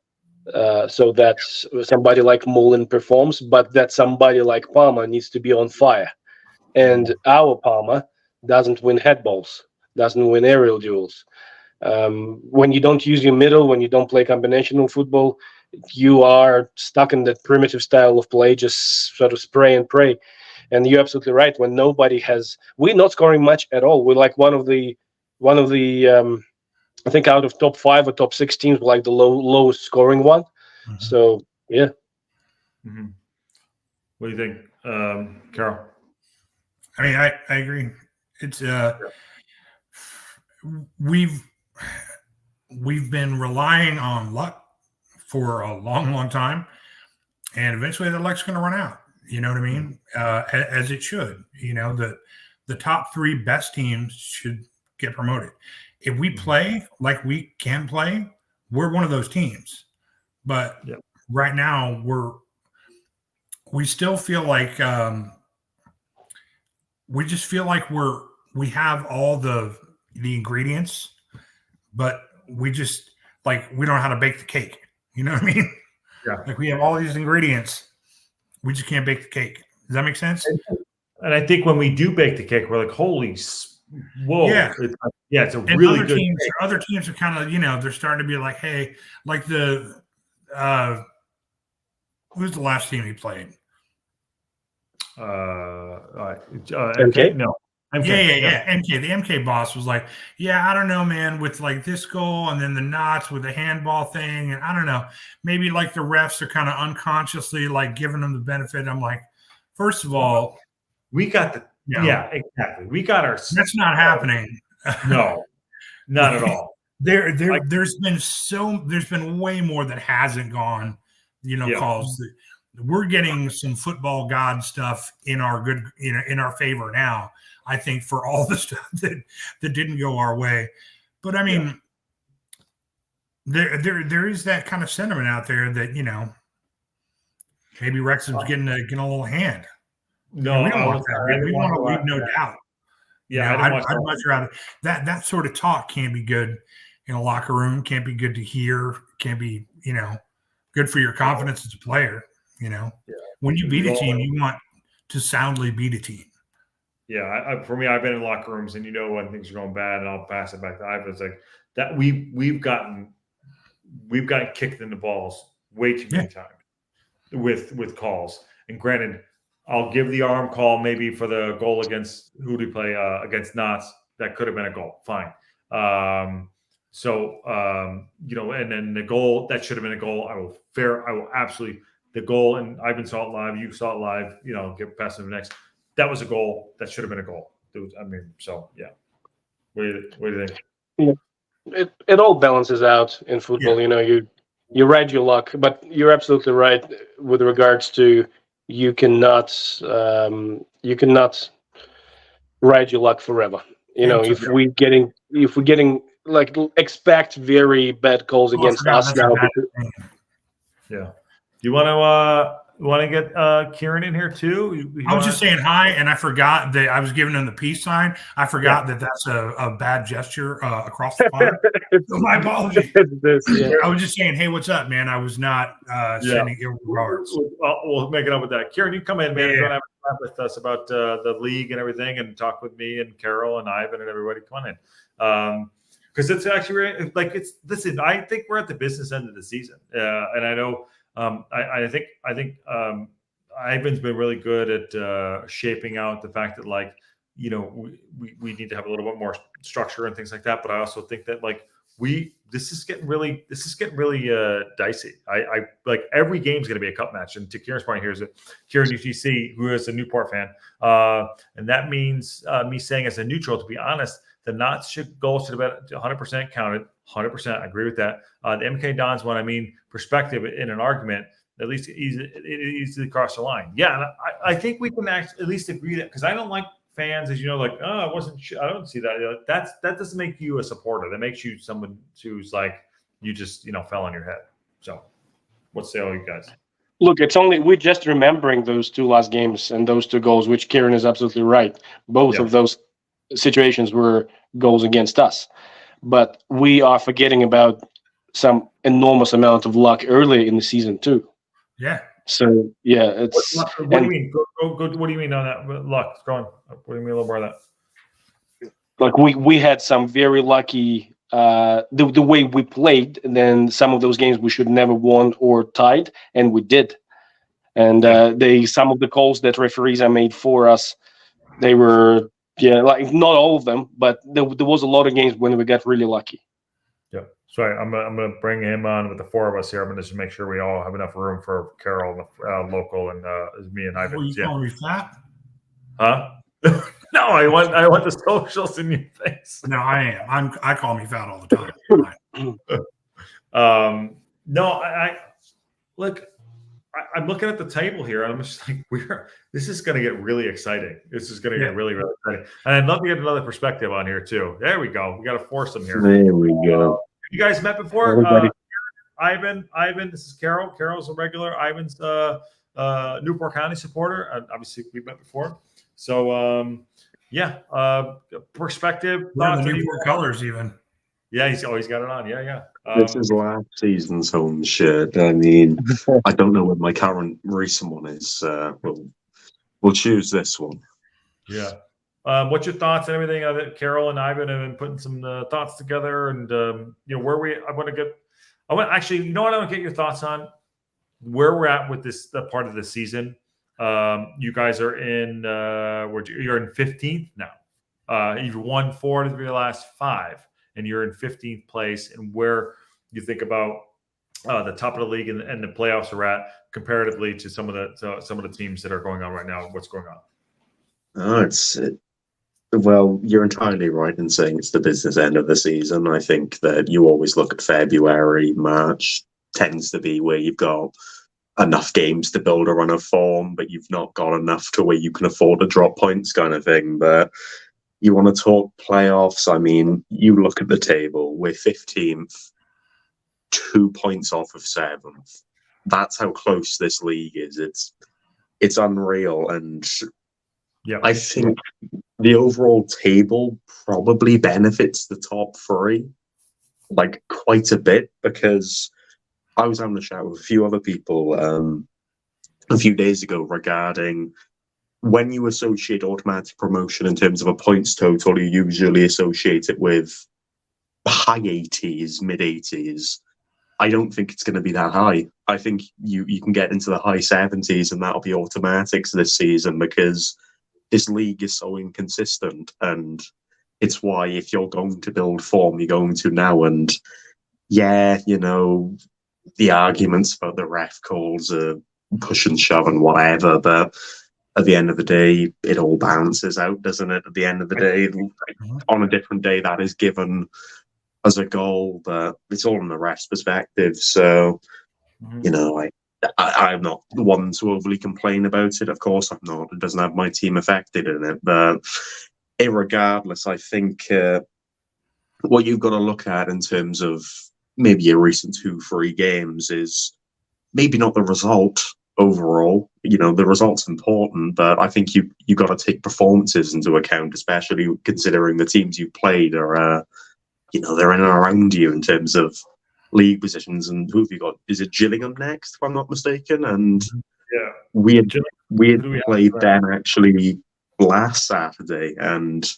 So that's somebody like Mullen performs, but that somebody like Palmer needs to be on fire. And our Palmer doesn't win head balls, doesn't win aerial duels. When you don't use your middle, when you don't play combinational football, you are stuck in that primitive style of play, just sort of spray and pray. And you're absolutely right. When we're not scoring much at all. We're like one of the I think out of top 5 or top 6 teams, we're like the lowest scoring one. Mm-hmm. So yeah. Mm-hmm. What do you think, Carol? I mean, I agree. It's we've been relying on luck for a long, long time, and eventually the luck's going to run out. You know what I mean? As it should. The top 3 best teams should get promoted. If we play like we can play, we're one of those teams. But right now, we still feel like we just feel like we have all the ingredients, but we just we don't know how to bake the cake. You know what I mean? Yeah. Like we have all these ingredients, we just can't bake the cake. Does that make sense? And I think when we do bake the cake, we're like, holy, whoa. Yeah. It's a really good teams. Other teams are kind of, they're starting to be like, hey, like the who's the last team he played? MK? No. MK. Yeah. MK. The MK boss was like, I don't know, man, with like this goal and then the knots with the handball thing. And I don't know, maybe like the refs are kind of unconsciously like giving them the benefit. I'm like, first of all, we got Yeah, exactly. We got our. That's not happening. No, not at all. There's been way more that hasn't gone, calls. We're getting some football god stuff in our in our favor now. I think for all the stuff that didn't go our way, but I mean, there is that kind of sentiment out there that maybe Wrexham's getting a little hand. No, we don't want that. We want to leave no doubt. Yeah, I'd much rather that sort of talk can't be good in a locker room. Can't be good to hear. Can't be good for your confidence as a player. When you beat a team, you want to soundly beat a team. Yeah, for me, I've been in locker rooms, and when things are going bad, and I'll pass it back to Ivan. It's like that we've gotten kicked in the balls way too many times with calls. And granted, I'll give the arm call maybe for the goal against who do we play against Knots. That could have been a goal. Fine. And then the goal that should have been a goal. I will absolutely the goal. And Ivan saw it live. You saw it live. Get past the next. That was a goal. That should have been a goal. I mean, so yeah. What do you think? Yeah. It all balances out in football. Yeah. You ride your luck, but you're absolutely right with regards to you cannot ride your luck forever. If we're getting like expect very bad goals against us now. Yeah. You want to get Kieran in here too? I was just saying hi, and I forgot that I was giving him the peace sign. I forgot that that's a bad gesture across the pond. So my apologies. I was just saying, hey, what's up, man? I was not sending ill regards. We'll make it up with that. Kieran, you come in, man. You're going to have a chat with us about the league and everything, and talk with me and Carol and Ivan and everybody. Come on in. Because it's actually listen, I think we're at the business end of the season. And I know I think Ivan's been really good at shaping out the fact that we need to have a little bit more structure and things like that. But I also think that this is getting really dicey. I like every game's going to be a cup match. And to Kieran's point here is that Kieran UTC, who is a Newport fan, and that means me saying as a neutral, to be honest, the Knots goals should have been 100% counted. 100%, I agree with that. The MK Dons one, I mean, perspective in an argument, at least it easily crossed the line. Yeah, and I think we can at least agree that, because I don't like fans, as I wasn't sure. I don't see that. That doesn't make you a supporter. That makes you someone who's you just fell on your head. So, what say all you guys? Look, we're just remembering those two last games and those two goals, which Kieran is absolutely right. Both of those situations were goals against us. But we are forgetting about some enormous amount of luck early in the season too. Yeah. So it's. What do you mean? Go, what do you mean on that luck? Go on. What do you mean a little more of that? We had some very lucky the way we played. And then some of those games we should never won or tied, and we did. And some of the calls that referees have made for us, they were. Yeah, not all of them, but there was a lot of games when we got really lucky. Yeah. So I'm gonna bring him on with the four of us here. I'm gonna just make sure we all have enough room for Carol, local, and me and Ivan. Are you calling me fat? Huh? No, I want the socials in your face. No, I am. I call me fat all the time. No, I look. I'm looking at the table here, and I'm just like, this is going to get really exciting. This is going to get really, really exciting. And I'd love to get another perspective on here, too. There we go. We got to force them here. There we go. You guys met before? Ivan, this is Carol. Carol's a regular. Ivan's Newport County supporter. Obviously, we met before. So, perspective. The Newport colors, even. Yeah, he's always got it on. Yeah. This is last season's home shirt. I mean, I don't know what my current recent one is. We'll choose this one. Yeah. What's your thoughts and everything? Carol and Ivan have been putting some thoughts together, and I want to get your thoughts on where we're at with this part of the season. You guys are in you're in 15th now. You've won 4 of your last 5. And you're in 15th place, and where you think about the top of the league and the playoffs are at comparatively to some of the teams that are going on right now. What's going on? Oh, well, you're entirely right in saying it's the business end of the season. I think that you always look at February, March tends to be where you've got enough games to build a run of form, but you've not got enough to where you can afford to drop points, kind of thing. But you want to talk playoffs? I mean, you look at the table. We're 15th, 2 points off of 7th. That's how close this league is. It's unreal, and Yeah. I think the overall table probably benefits the top three like quite a bit, because I was having a chat with a few other people a few days ago regarding when you associate automatic promotion in terms of a points total, you usually associate it with high 80s, mid 80s. I don't think it's going to be that high. I think you can get into the high 70s and that'll be automatics this season, because this league is so inconsistent. And it's why if you're going to build form, you're going to now. And yeah, the arguments about the ref calls are push and shove and whatever, but at the end of the day, it all balances out, doesn't it? At the end of the day, on a different day, that is given as a goal, but it's all in the ref's perspective. So, I'm not the one to overly complain about it. Of course, I'm not. It doesn't have my team affected in it. But irregardless, I think what you've got to look at in terms of maybe a recent 2-3 games is maybe not the result overall. The result's important, but I think you got to take performances into account, especially considering the teams you've played are, they're in and around you in terms of league positions. And who have you got? Is it Gillingham next, if I'm not mistaken? And Yeah, we had played right? them actually last Saturday, and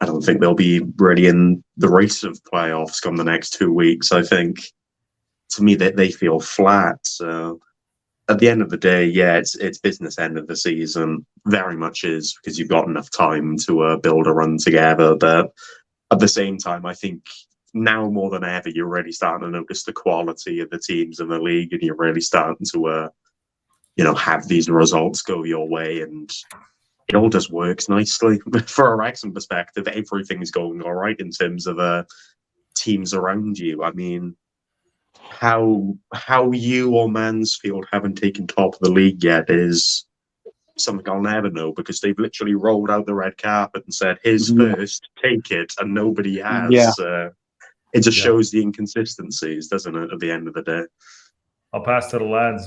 I don't think they'll be really in the race of playoffs come the next 2 weeks. I think, to me, that they feel flat. So at the end of the day, yeah, it's business end of the season. Very much is, because you've got enough time to build a run together. But at the same time, I think now more than ever, you're really starting to notice the quality of the teams in the league, and you're really starting to, have these results go your way, and it all just works nicely. For a Wrexham perspective, everything's going all right in terms of teams around you. I mean, how you or Mansfield haven't taken top of the league yet is something I'll never know, because they've literally rolled out the red carpet and said, "Here's first, take it," and nobody has. Yeah. It just Yeah. shows the inconsistencies, doesn't it? At the end of the day. I'll pass to the lads,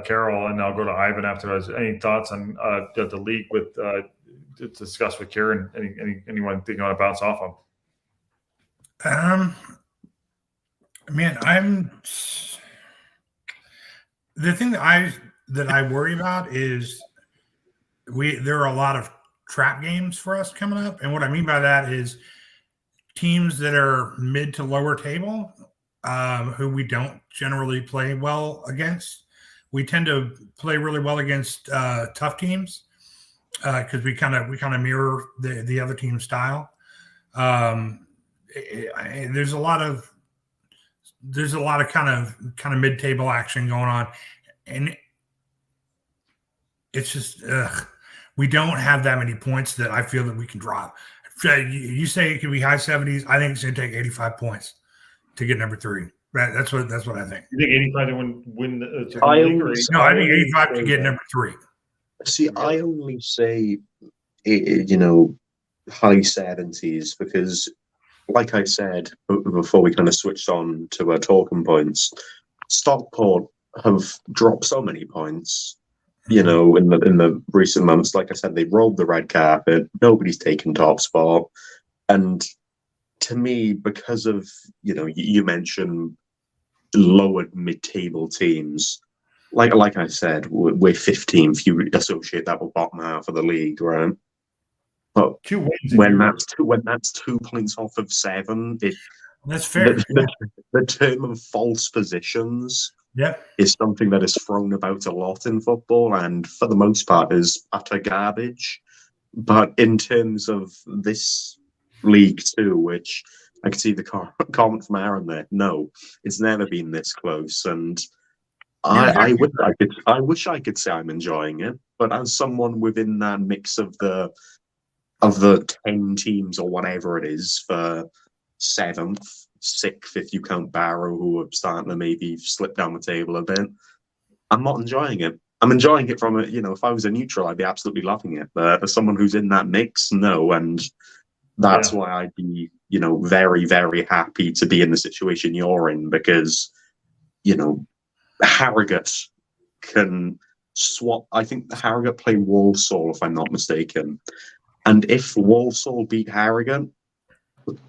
Carol, and I'll go to Ivan after those. Any thoughts on the league with to discuss with Kieran? Anyone think you want to bounce off of? Man, the thing that I worry about is there are a lot of trap games for us coming up, and what I mean by that is teams that are mid to lower table, who we don't generally play well against. We tend to play really well against tough teams because we kind of mirror the other team's style. There's a lot of kind of mid-table action going on, and it's just we don't have that many points that I feel that we can drop. You say it could be high 70s. I think it's going to take 85 points to get number 3. Right? That's what I think. You think 85 to win the league? No, I think 85 to get number 3. See, I only say, high 70s because, like I said before we kind of switched on to our talking points, Stockport have dropped so many points, in the recent months. Like I said, they rolled the red carpet. Nobody's taken top spot. And to me, because of, you mentioned lower mid-table teams, like I said, we're 15th. You associate that with bottom half of the league, right? But 2 wins when that's 2 points off of 7, that's fair. The term of false positions Yep. is something that is thrown about a lot in football, and for the most part is utter garbage. But in terms of this league too, which I could see the comment from Aaron there, no, it's never been this close, and I wish I could say I'm enjoying it, but as someone within that mix of the 10 teams or whatever it is for 7th, 6th, if you count Barrow, who are starting to maybe slip down the table a bit, I'm not enjoying it. I'm enjoying it from if I was a neutral, I'd be absolutely loving it. But as someone who's in that mix, no. And that's why I'd be, very, very happy to be in the situation you're in, because, Harrogate can swap. I think Harrogate play Walsall, if I'm not mistaken. And if Walsall beat Harrogate,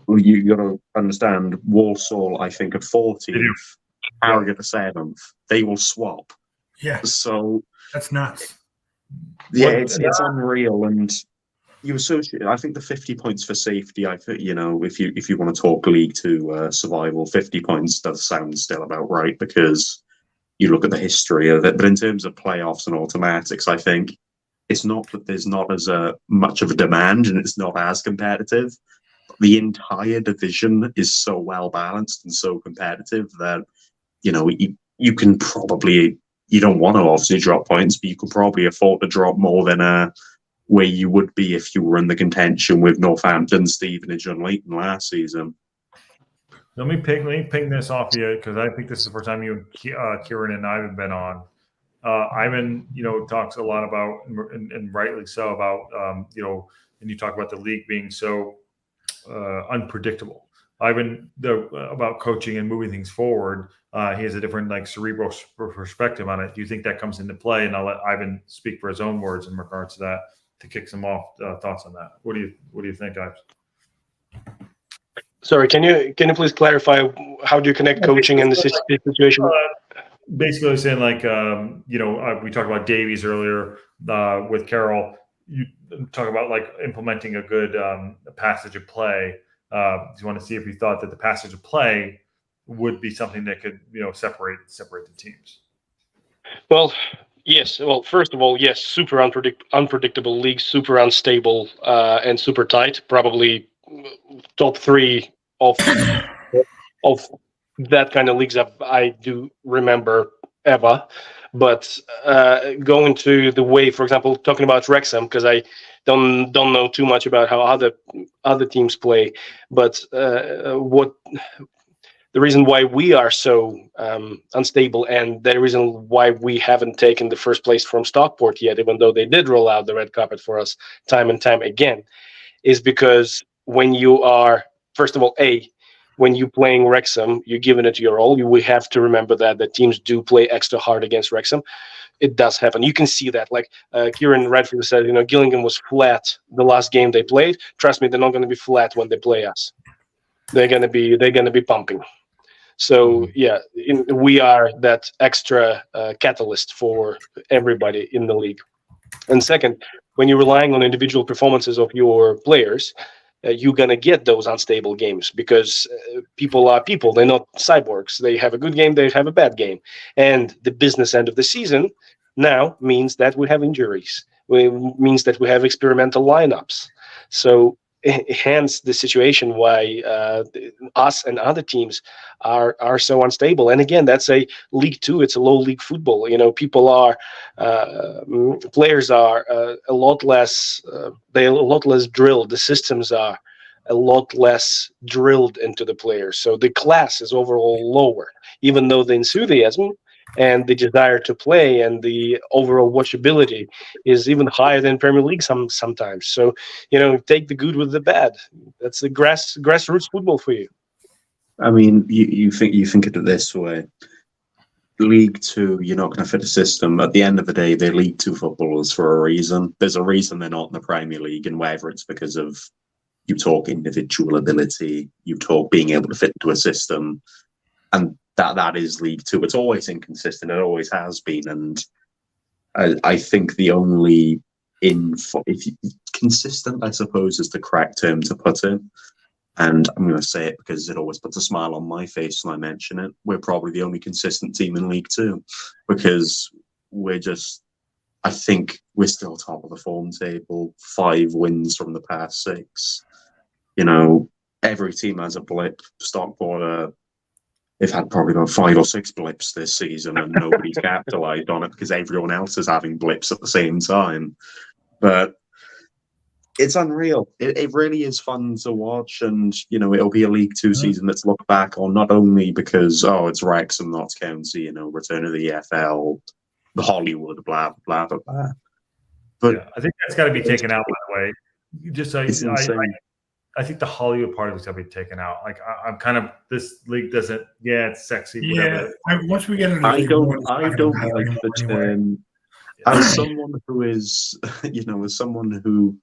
you got to understand, Walsall, I think, at 14th, Harrogate at 7th, they will swap. Yeah. So that's nuts. Yeah, it's unreal. And you associate, I think, the 50 points for safety, I think, if you want to talk League Two survival, 50 points does sound still about right, because you look at the history of it. But in terms of playoffs and automatics, I think it's not that there's not as much of a demand and it's not as competitive. The entire division is so well balanced and so competitive that you can probably, you don't want to obviously drop points, but you can probably afford to drop more than where you would be if you were in the contention with Northampton, Stevenage, and Leighton last season. Let me ping this off you, because I think this is the first time you, Kieran, and Ivan been on. Ivan, talks a lot about, and rightly so, about and you talk about the league being so unpredictable. Ivan, about coaching and moving things forward, he has a different cerebral perspective on it. Do you think that comes into play? And I'll let Ivan speak for his own words in regards to that, to kick some off. Thoughts on that? What do you think, Ivan? Sorry, can you please clarify, how do you connect coaching in this situation? Basically saying we talked about Davies earlier with Carroll. You talk about implementing a good passage of play. You want to see if you thought that the passage of play would be something that could separate the teams. Well, yes. Well, first of all, yes, super unpredictable league, super unstable, and super tight. Probably top 3 of that kind of leagues I do remember ever. But going to the way, for example, talking about Wrexham, because I don't know too much about how other teams play, but what the reason why we are so unstable, and the reason why we haven't taken the first place from Stockport yet, even though they did roll out the red carpet for us time and time again, is because when you are, first of all, when you're playing Wrexham, you're giving it your all. We have to remember that the teams do play extra hard against Wrexham. It does happen. You can see that. Kieran rightfully said, Gillingham was flat the last game they played. Trust me, they're not going to be flat when they play us. They're going to be pumping. So yeah, we are that extra catalyst for everybody in the league. And second, when you're relying on individual performances of your players, you're going to get those unstable games, because people are people. They're not cyborgs. They have a good game, they have a bad game. And the business end of the season now means that we have injuries. It means that we have experimental lineups. So hence the situation why us and other teams are so unstable. And again, that's a League Two. It's a low league football. People are players are a lot less. They're a lot less drilled. The systems are a lot less drilled into the players. So the class is overall lower, even though the enthusiasm and the desire to play and the overall watchability is even higher than Premier League sometimes. So, take the good with the bad. That's the grassroots football for you. I mean, you think of it this way. League Two, you're not going to fit a system. At the end of the day, they're League Two footballers for a reason. There's a reason they're not in the Premier League, and whether it's because of, you talk individual ability, you talk being able to fit into a system, and that is League Two. It's always inconsistent. It always has been. And I think the only consistent, I suppose, is the correct term to put it. And I'm going to say it because it always puts a smile on my face when I mention it. We're probably the only consistent team in League Two, because I think we're still top of the form table, 5 wins from the past 6. Every team has a blip. Stockport they've had probably about 5 or 6 blips this season, and nobody's capitalized on it because everyone else is having blips at the same time. But it's unreal. It really is fun to watch, and it'll be a League Two season that's looked back on not only because it's Wrexham, Notts County, return of the EFL, the Hollywood, blah blah blah blah. But I think that's got to be taken out. By the way, it's insane. I think the Hollywood part of it's got to be taken out. Like I'm kind of this league doesn't. Yeah, it's sexy. Yeah, once we get into I don't like the term. As someone who is, as someone who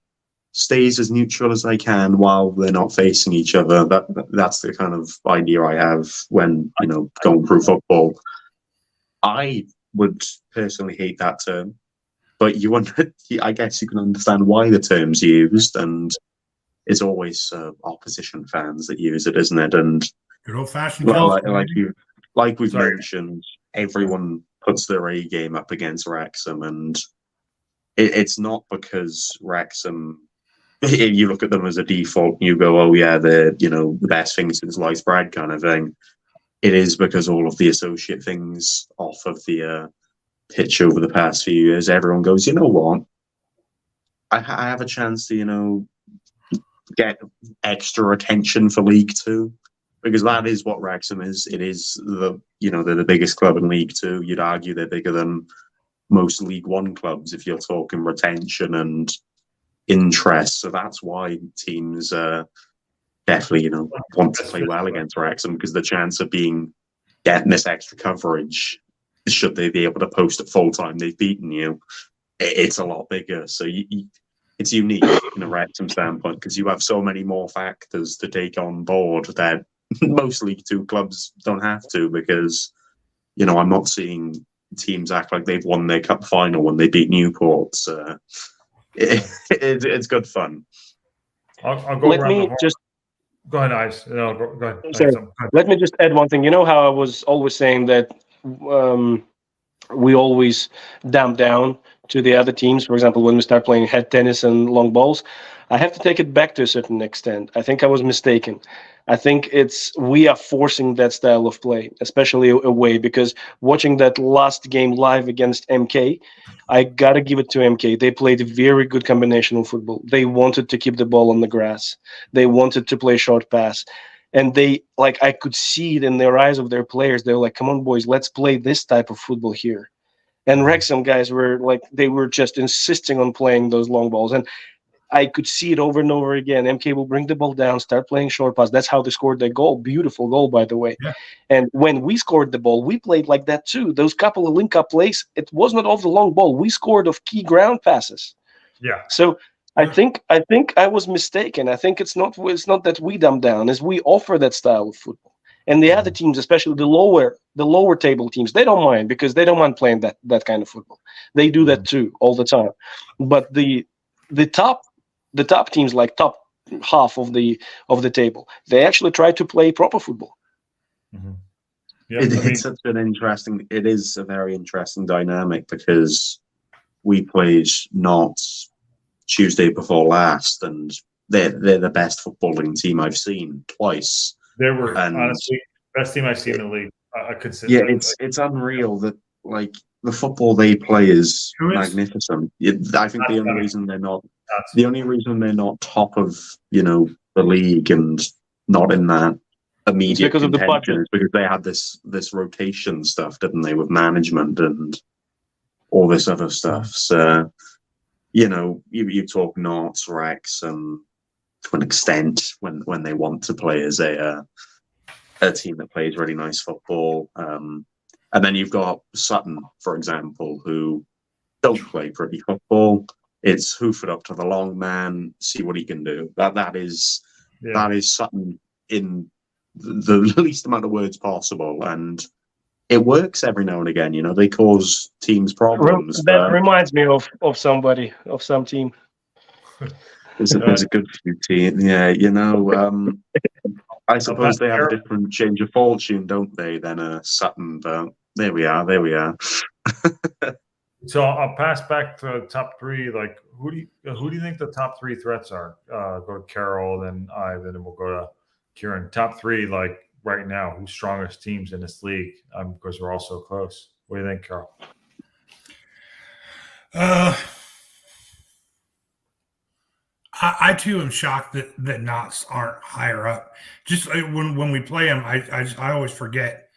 stays as neutral as I can while they're not facing each other. That's the kind of idea I have when going through football. I would personally hate that term, but I guess you can understand why the term's used, and it's always opposition fans that use it, isn't it? And good old-fashioned like we've mentioned, everyone puts their A game up against Wrexham, and it's not because Wrexham. If you look at them as a default, you go, "Oh yeah, they're the best thing since sliced bread," kind of thing. It is because all of the associate things off of the pitch over the past few years, everyone goes, "You know what? I have a chance to get extra attention for League Two, because that is what Wrexham is. It is they're the biggest club in League Two. You'd argue they're bigger than most League One clubs if you're talking retention and interest. So that's why teams definitely want to play well against Wrexham, because the chance of getting this extra coverage, should they be able to post at full time they've beaten you, it's a lot bigger. So it's unique in a Wrexham standpoint, because you have so many more factors to take on board that most League Two clubs don't have to, because I'm not seeing teams act like they've won their cup final when they beat Newport. So it's good fun. I'll go. Let me just go ahead, Ives. No, go ahead. Sorry. Let me just add one thing. You know how I was always saying that we always dumb down to the other teams. For example, when we start playing head tennis and long balls, I have to take it back to a certain extent. I think I was mistaken. I think we are forcing that style of play, especially away, because watching that last game live against MK, I got to give it to MK. They played a very good combinational football. They wanted to keep the ball on the grass. They wanted to play short pass. And I could see it in their eyes of their players. They were like, come on, boys, let's play this type of football here. And Wrexham guys they were just insisting on playing those long balls. And I could see it over and over again. MK will bring the ball down, start playing short pass. That's how they scored their goal. Beautiful goal, by the way. Yeah. And when we scored the ball, we played like that too. Those couple of link-up plays, it was not off the long ball. We scored off key ground passes. Yeah. So I think I was mistaken. I think it's not that we dumb down, is we offer that style of football. And the other teams, especially the lower table teams, they don't mind, because they don't mind playing that kind of football. They do that too all the time. But the top teams, like top half of the table, they actually try to play proper football. Mm-hmm. Yeah, it's such an interesting. It is a very interesting dynamic, because we played Notts Tuesday before last, and they're the best footballing team I've seen twice. They were honestly best team I've seen in the league. I could say. Yeah, it's unreal that the football they play is magnificent. I think the only reason they're not top of the league and not in that immediate because of the budget, is because they had this rotation stuff, didn't they, with management and all this other stuff. So you talk Notts, Wrexham to an extent when they want to play as a team that plays really nice football. And then you've got Sutton, for example, who don't play pretty football. It's hoof it up to the long man, see what he can do. That is Sutton in the least amount of words possible, and it works every now and again. They cause teams problems. That reminds me of some team. There's a good few teams. Yeah, I suppose they have a different change of fortune, don't they, than Sutton? But there we are. So I'll pass back to the top three. Like, who do you think the top three threats are? Go to Carol, then Ivan, and we'll go to Kieran. Top three, like right now? Who's strongest teams in this league? Because we're all so close. What do you think, Carl? I too am shocked that Knots aren't higher up. Just when we play them, I always forget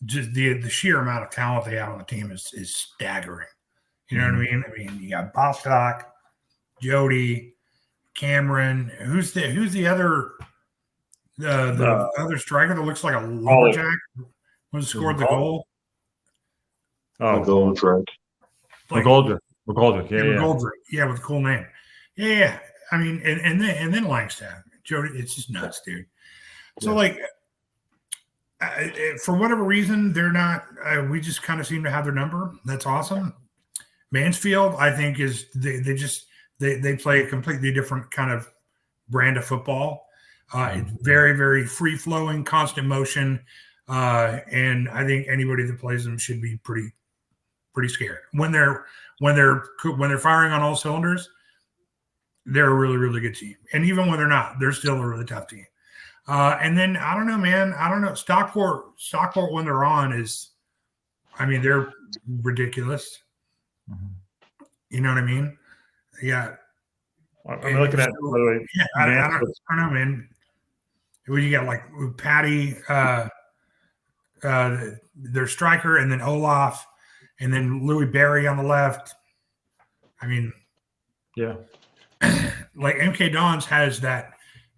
just the sheer amount of talent they have on the team is staggering. You know what I mean? I mean, you got Bostock, Jody, Cameron. Who's the other the other striker that looks like a lumberjack? Was scored the goal? Oh, McGoldrick. McGoldrick. Yeah, McGoldrick. Yeah, with a cool name. Yeah. I mean, and then Langstaff, Jody. It's just nuts, dude. So like, for whatever reason, they're not. We just kind of seem to have their number. That's awesome. Mansfield, I think, is they play a completely different kind of brand of football. It's very, very free flowing, constant motion, and I think anybody that plays them should be pretty scared when they're firing on all cylinders. They're a really, really good team, and even when they're not, they're still a really tough team. And then I don't know, man. I don't know. Stockport when they're on is, I mean, they're ridiculous. You know what I mean? Yeah. I'm looking at. By the way, yeah, I don't know, man. When you got like Patty, their striker, and then Olaf, and then Louis Barry on the left. I mean, yeah. Like MK Dons has they're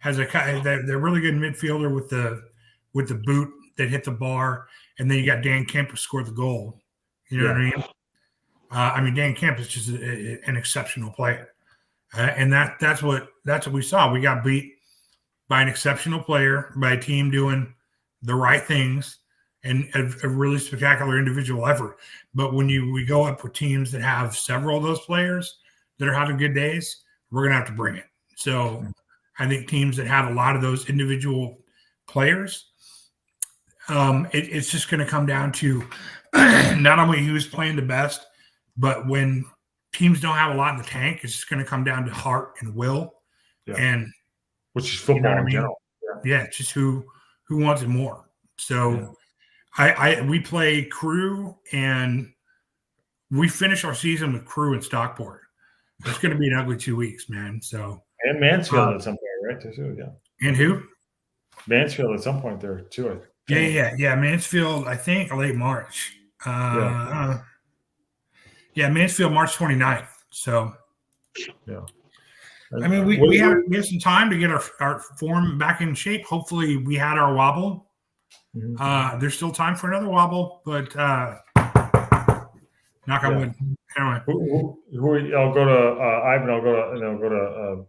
really good midfielder with the boot that hit the bar, and then you got Dan Kemp who scored the goal. You know what I mean? Dan Kemp is just an exceptional player, and that's what we saw. We got beat by an exceptional player, by a team doing the right things, and a really spectacular individual effort. But when we go up with teams that have several of those players that are having good days, we're going to have to bring it. So I think teams that have a lot of those individual players, it's just going to come down to not only who's playing the best, but when teams don't have a lot in the tank, it's just going to come down to heart and will, and which is football in general. Yeah, it's just who wants it more. So we play Crew, and we finish our season with Crew and Stockport. It's going to be an ugly 2 weeks, man. So and Mansfield at some point, right? Too, yeah. And who? Mansfield at some point there too. Yeah. Mansfield, I think late March. Mansfield March 29th. So yeah. I mean, we have some time to get our form back in shape. Hopefully, we had our wobble. There's still time for another wobble, but knock on wood. Anyway, I'll go to Ivan. I'll go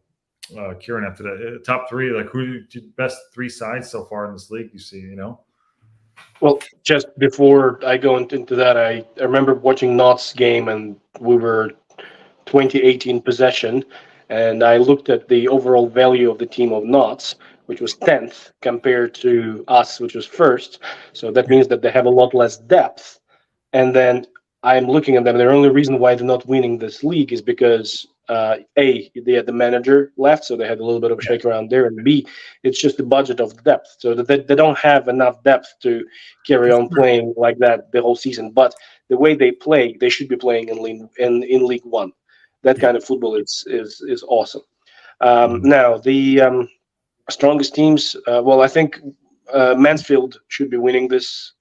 to Kieran after that. Top three, like who the best three sides so far in this league? You see, Well, just before I go into that, I remember watching Knott's game, and we were 2018 possession, and I looked at the overall value of the team of Knott's, which was 10th, compared to us, which was first. So that means that they have a lot less depth. And then I'm looking at them. The only reason why they're not winning this league is because A, they had the manager left, so they had a little bit of a shake around there, and B, it's just the budget of the depth. So they don't have enough depth to carry on playing like that the whole season. But the way they play, they should be playing in League One. That kind of football is awesome. Now the strongest teams. Well, I think Mansfield should be winning this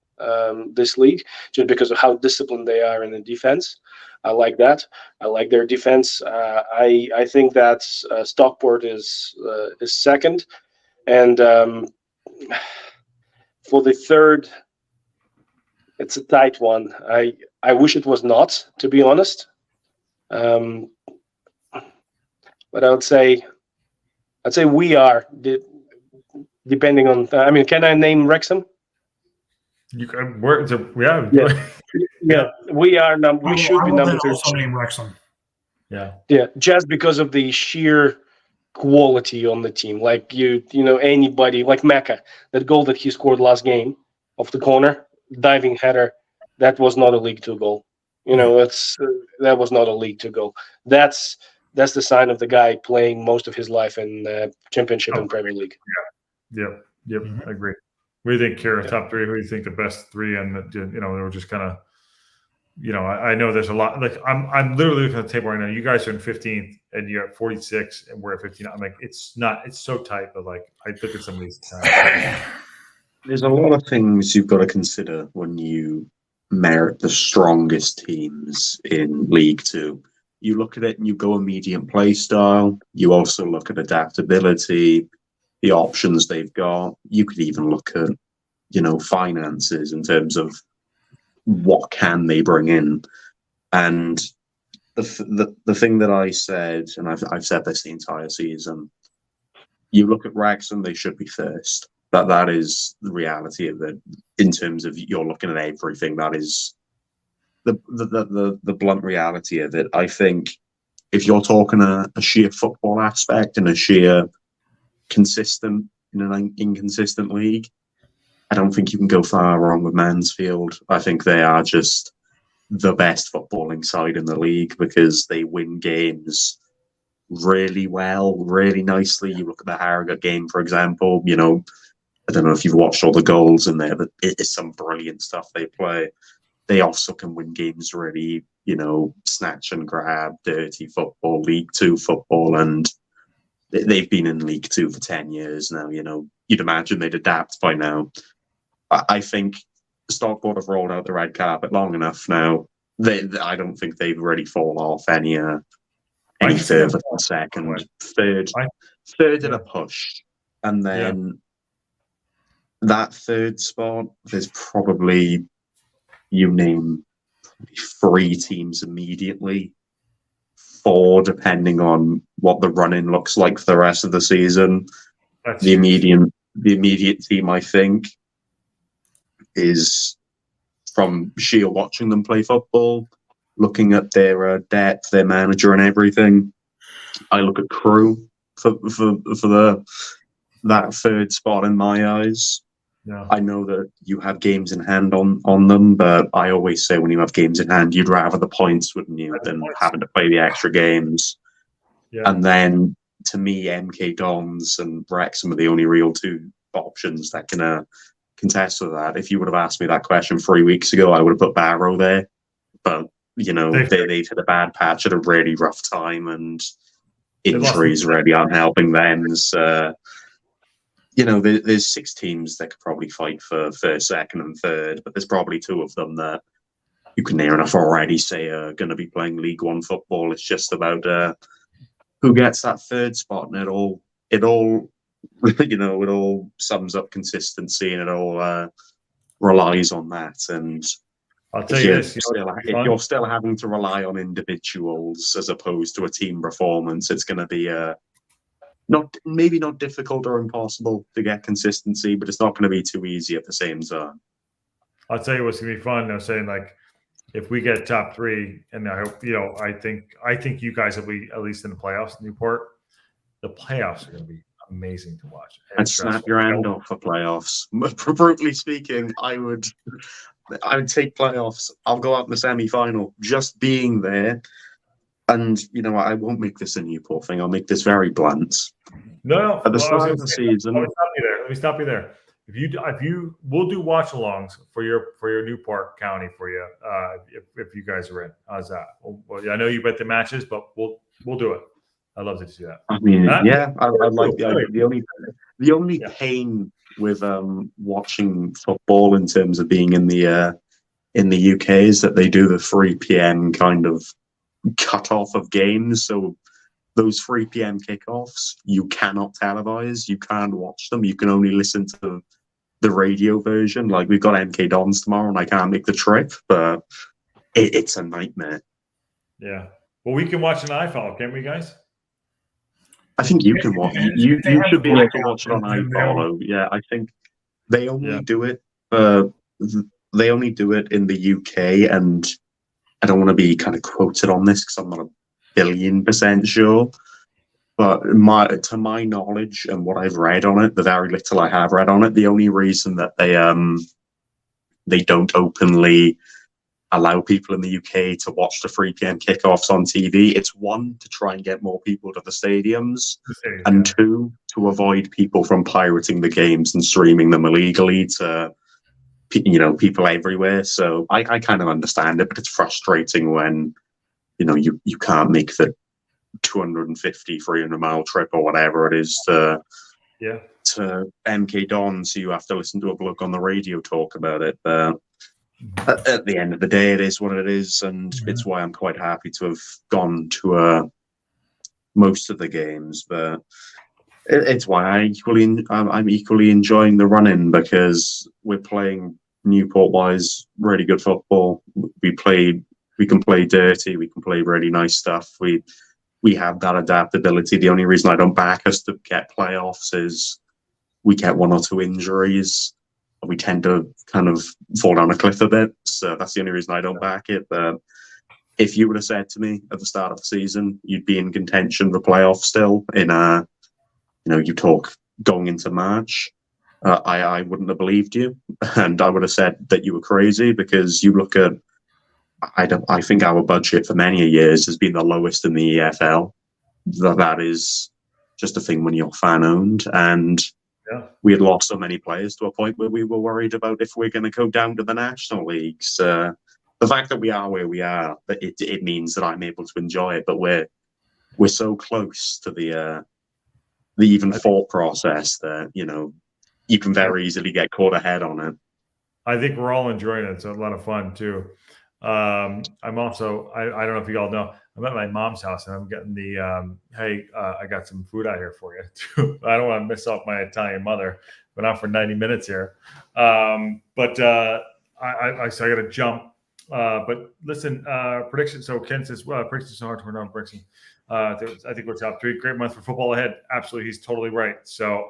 league just because of how disciplined they are in the defense. I like that. I like their defense. I think that Stockport is second, and for the third, it's a tight one. I wish it was not, to be honest. But I'd say we are depending on. I mean, can I name Wrexham? You can. We are. Yeah, we are. We should be number 2. Also name Wrexham. Yeah. Just because of the sheer quality on the team. Like anybody like Mecca, that goal that he scored last game off the corner, diving header, that was not a League 2 goal. That was not a League 2 goal. That's the sign of the guy playing most of his life in Championship and Premier League. Yep. I agree. What do you think, Kira? Top three? Who do you think the best three? And they were just kind of, I know there's a lot. Like I'm literally looking at the table right now. You guys are in 15th, and you're at 46, and we're at 15. I'm like, it's so tight. But like, I look at some of these. There's a lot of things you've got to consider when you merit the strongest teams in League Two. You look at it and you go a medium play style. You also look at adaptability, the options they've got. You could even look at, finances in terms of what can they bring in. And the thing that I said, and I've said this the entire season, you look at Wrexham, they should be first. That is the reality of it. In terms of you're looking at everything, that is the blunt reality of it. I think if you're talking a sheer football aspect and a sheer consistent in an inconsistent league, I don't think you can go far wrong with Mansfield. I think they are just the best footballing side in the league because they win games really well, really nicely. You look at the Harrogate game, for example, I don't know if you've watched all the goals in there, but it is some brilliant stuff they play. They also can win games really, snatch and grab, dirty football, League Two football, and they've been in League Two for 10 years now. You'd imagine they'd adapt by now. I think Stockport have rolled out the red carpet long enough now. I don't think they've really fallen off any further than second, third at a push, and then that third spot. There's probably you name 3 teams immediately, 4 depending on what the run-in looks like for the rest of the season. The immediate team, I think, is from sheer watching them play football, looking at their depth, their manager, and everything. I look at Crew for that third spot in my eyes. Yeah. I know that you have games in hand on them, but I always say when you have games in hand, you'd rather the points, wouldn't you, than having to play the extra games. Yeah. And then, to me, MK Dons and Wrexham are the only real 2 options that can contest with that. If you would have asked me that question 3 weeks ago, I would have put Barrow there. But, they've had a bad patch at a really rough time, and injuries really aren't helping them. So, there's 6 teams that could probably fight for first, second, and third, but there's probably 2 of them that you can near enough already say are going to be playing League One football. It's just about who gets that third spot, and it all sums up consistency, and it all relies on that. And I'll tell you this: if you're still having to rely on individuals as opposed to a team performance, it's going to be maybe not difficult or impossible to get consistency, but it's not going to be too easy at the same time. I'll tell you what's going to be fun. I'm saying, like, if we get top 3, and I hope, I think you guys will be at least in the playoffs. Newport, the playoffs are going to be amazing to watch. And snap your hand off for playoffs. Brutally speaking, I would take playoffs. I'll go out in the semi-final. Just being there. And, I won't make this a Newport thing. I'll make this very blunt. No. At the start of the season. Let me stop you there. If you we'll do watch-alongs for your Newport County for you if you guys are in. How's that? Well, I know you bet the matches, but we'll do it. I'd love to see that. I mean, I'd like the only pain with watching football in terms of being in the UK is that they do the 3 p.m. kind of cut off of games. So those 3 p.m. kickoffs, you cannot televise. You can't watch them. You can only listen to the radio version. Like, we've got MK Dons tomorrow, and I can't make the trip, but it's a nightmare. Yeah. Well, we can watch an iFollow, can't we, guys? I think you can watch. You should be able to watch it on iFollow. Yeah, I think they only do it. They only do it in the UK, and I don't want to be kind of quoted on this because I'm not 1,000,000,000% sure. But to my knowledge and what I've read on it, the very little I have read on it, the only reason that they don't openly allow people in the UK to watch the 3 p.m. kickoffs on TV. It's one, to try and get more people to the stadiums, and two, to avoid people from pirating the games and streaming them illegally to, people everywhere. So I kind of understand it, but it's frustrating when, you can't make the 250, 300-mile trip or whatever it is to MK Dons, so you have to listen to a bloke on the radio talk about it. At the end of the day, it is what it is, and it's why I'm quite happy to have gone to most of the games. But it's why I'm equally enjoying the run-in, because we're playing Newport-wise really good football. We can play dirty, we can play really nice stuff. We have that adaptability. The only reason I don't back us to get playoffs is we get 1 or 2 injuries. We tend to kind of fall down a cliff a bit. So that's the only reason I don't back it. But if you would have said to me at the start of the season, you'd be in contention for playoffs still you talk going into March, I wouldn't have believed you. And I would have said that you were crazy, because you look at, I think our budget for many years has been the lowest in the EFL. That is just a thing when you're fan owned, and we had lost so many players to a point where we were worried about if we're going to go down to the National Leagues. The fact that we are where we are, it means that I'm able to enjoy it. But we're so close to the even thought process that you can very easily get caught ahead on it. I think we're all enjoying it. It's a lot of fun too. I'm also, I don't know if you all know, I'm at my mom's house and I'm getting the, hey, I got some food out here for you too. I don't want to miss off my Italian mother. Been out for 90 minutes here. I got to jump. But listen, prediction. So Ken says, predictions so hard to turn on Wrexham. I think we're top 3. Great month for football ahead. Absolutely. He's totally right. So,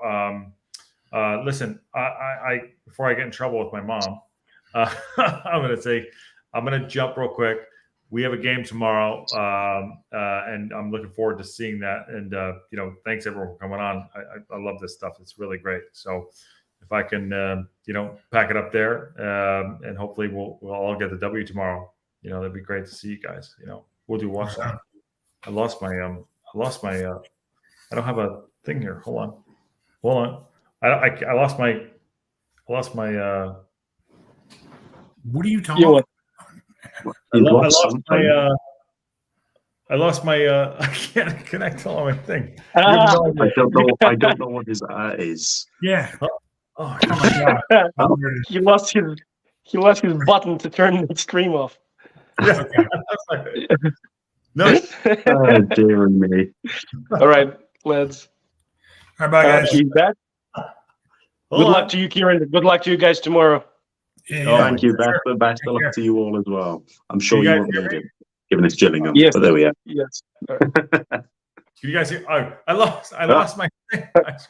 listen, I before I get in trouble with my mom, I'm going to jump real quick. We have a game tomorrow, and I'm looking forward to seeing that. And, thanks everyone for coming on. I love this stuff. It's really great. So if I can, pack it up there, and hopefully we'll all get the W tomorrow. That'd be great to see you guys. We'll do watch on. I lost my, I don't have a thing here. Hold on. I lost my, what are you talking about? I lost my I can't connect all my thing. I don't know what his is. Yeah. Oh my God. He lost his button to turn the stream off. Yeah. No. Oh, dear me. All right, lads. All right, bye, guys. He's back. Good luck to you, Kieran. Good luck to you guys tomorrow. Thank you. Best of luck to you all as well. I'm sure you won't need it, given it's Gillingham. Yes. But there we are. Yes. Can you guys hear? Oh, I lost my thing. Thank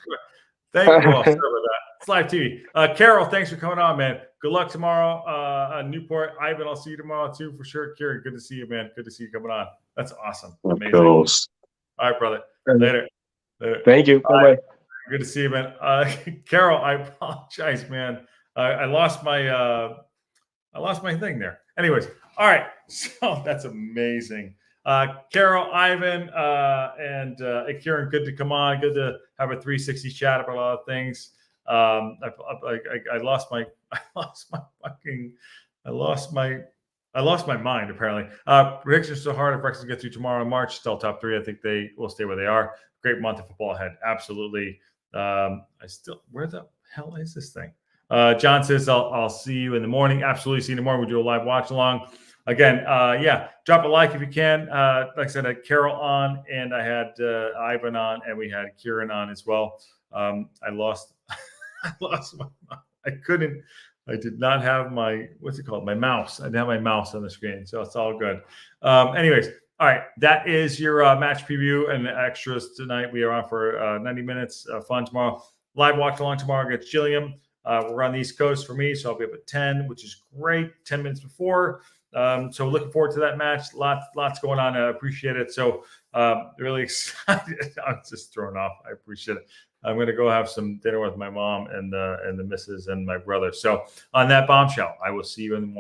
you all. Sorry about that. It's live TV. Carol, thanks for coming on, man. Good luck tomorrow. Newport. Ivan, I'll see you tomorrow too, for sure. Kieran, good to see you, man. Good to see you coming on. That's awesome. Amazing. Of course. All right, brother. Later. Thank you. Bye-bye. Good to see you, man. Carol, I apologize, man. I lost my thing there. Anyways, all right. So that's amazing. Carol, Ivan, and Kieran, good to come on. Good to have a 360 chat about a lot of things. I lost my mind, apparently. Predictions so hard if Wrexham get through tomorrow in March, still top 3. I think they will stay where they are. Great month of football ahead. Absolutely. Where the hell is this thing? John says, I'll see you in the morning. Absolutely. See you in the morning. We'll do a live watch along. Again, drop a like if you can. Like I said, I had Carol on, and I had Ivan on, and we had Kieran on as well. I lost I did not have my, what's it called? My mouse. I didn't have my mouse on the screen, so it's all good. Anyways, all right. That is your match preview and extras tonight. We are on for 90 minutes. Fun tomorrow. Live watch along tomorrow against Gillingham. We're on the East Coast for me, so I'll be up at 10, which is great. 10 minutes before. So looking forward to that match. Lots going on. I appreciate it. So really excited. I'm just thrown off. I appreciate it. I'm going to go have some dinner with my mom and the missus and my brother. So on that bombshell, I will see you in the morning.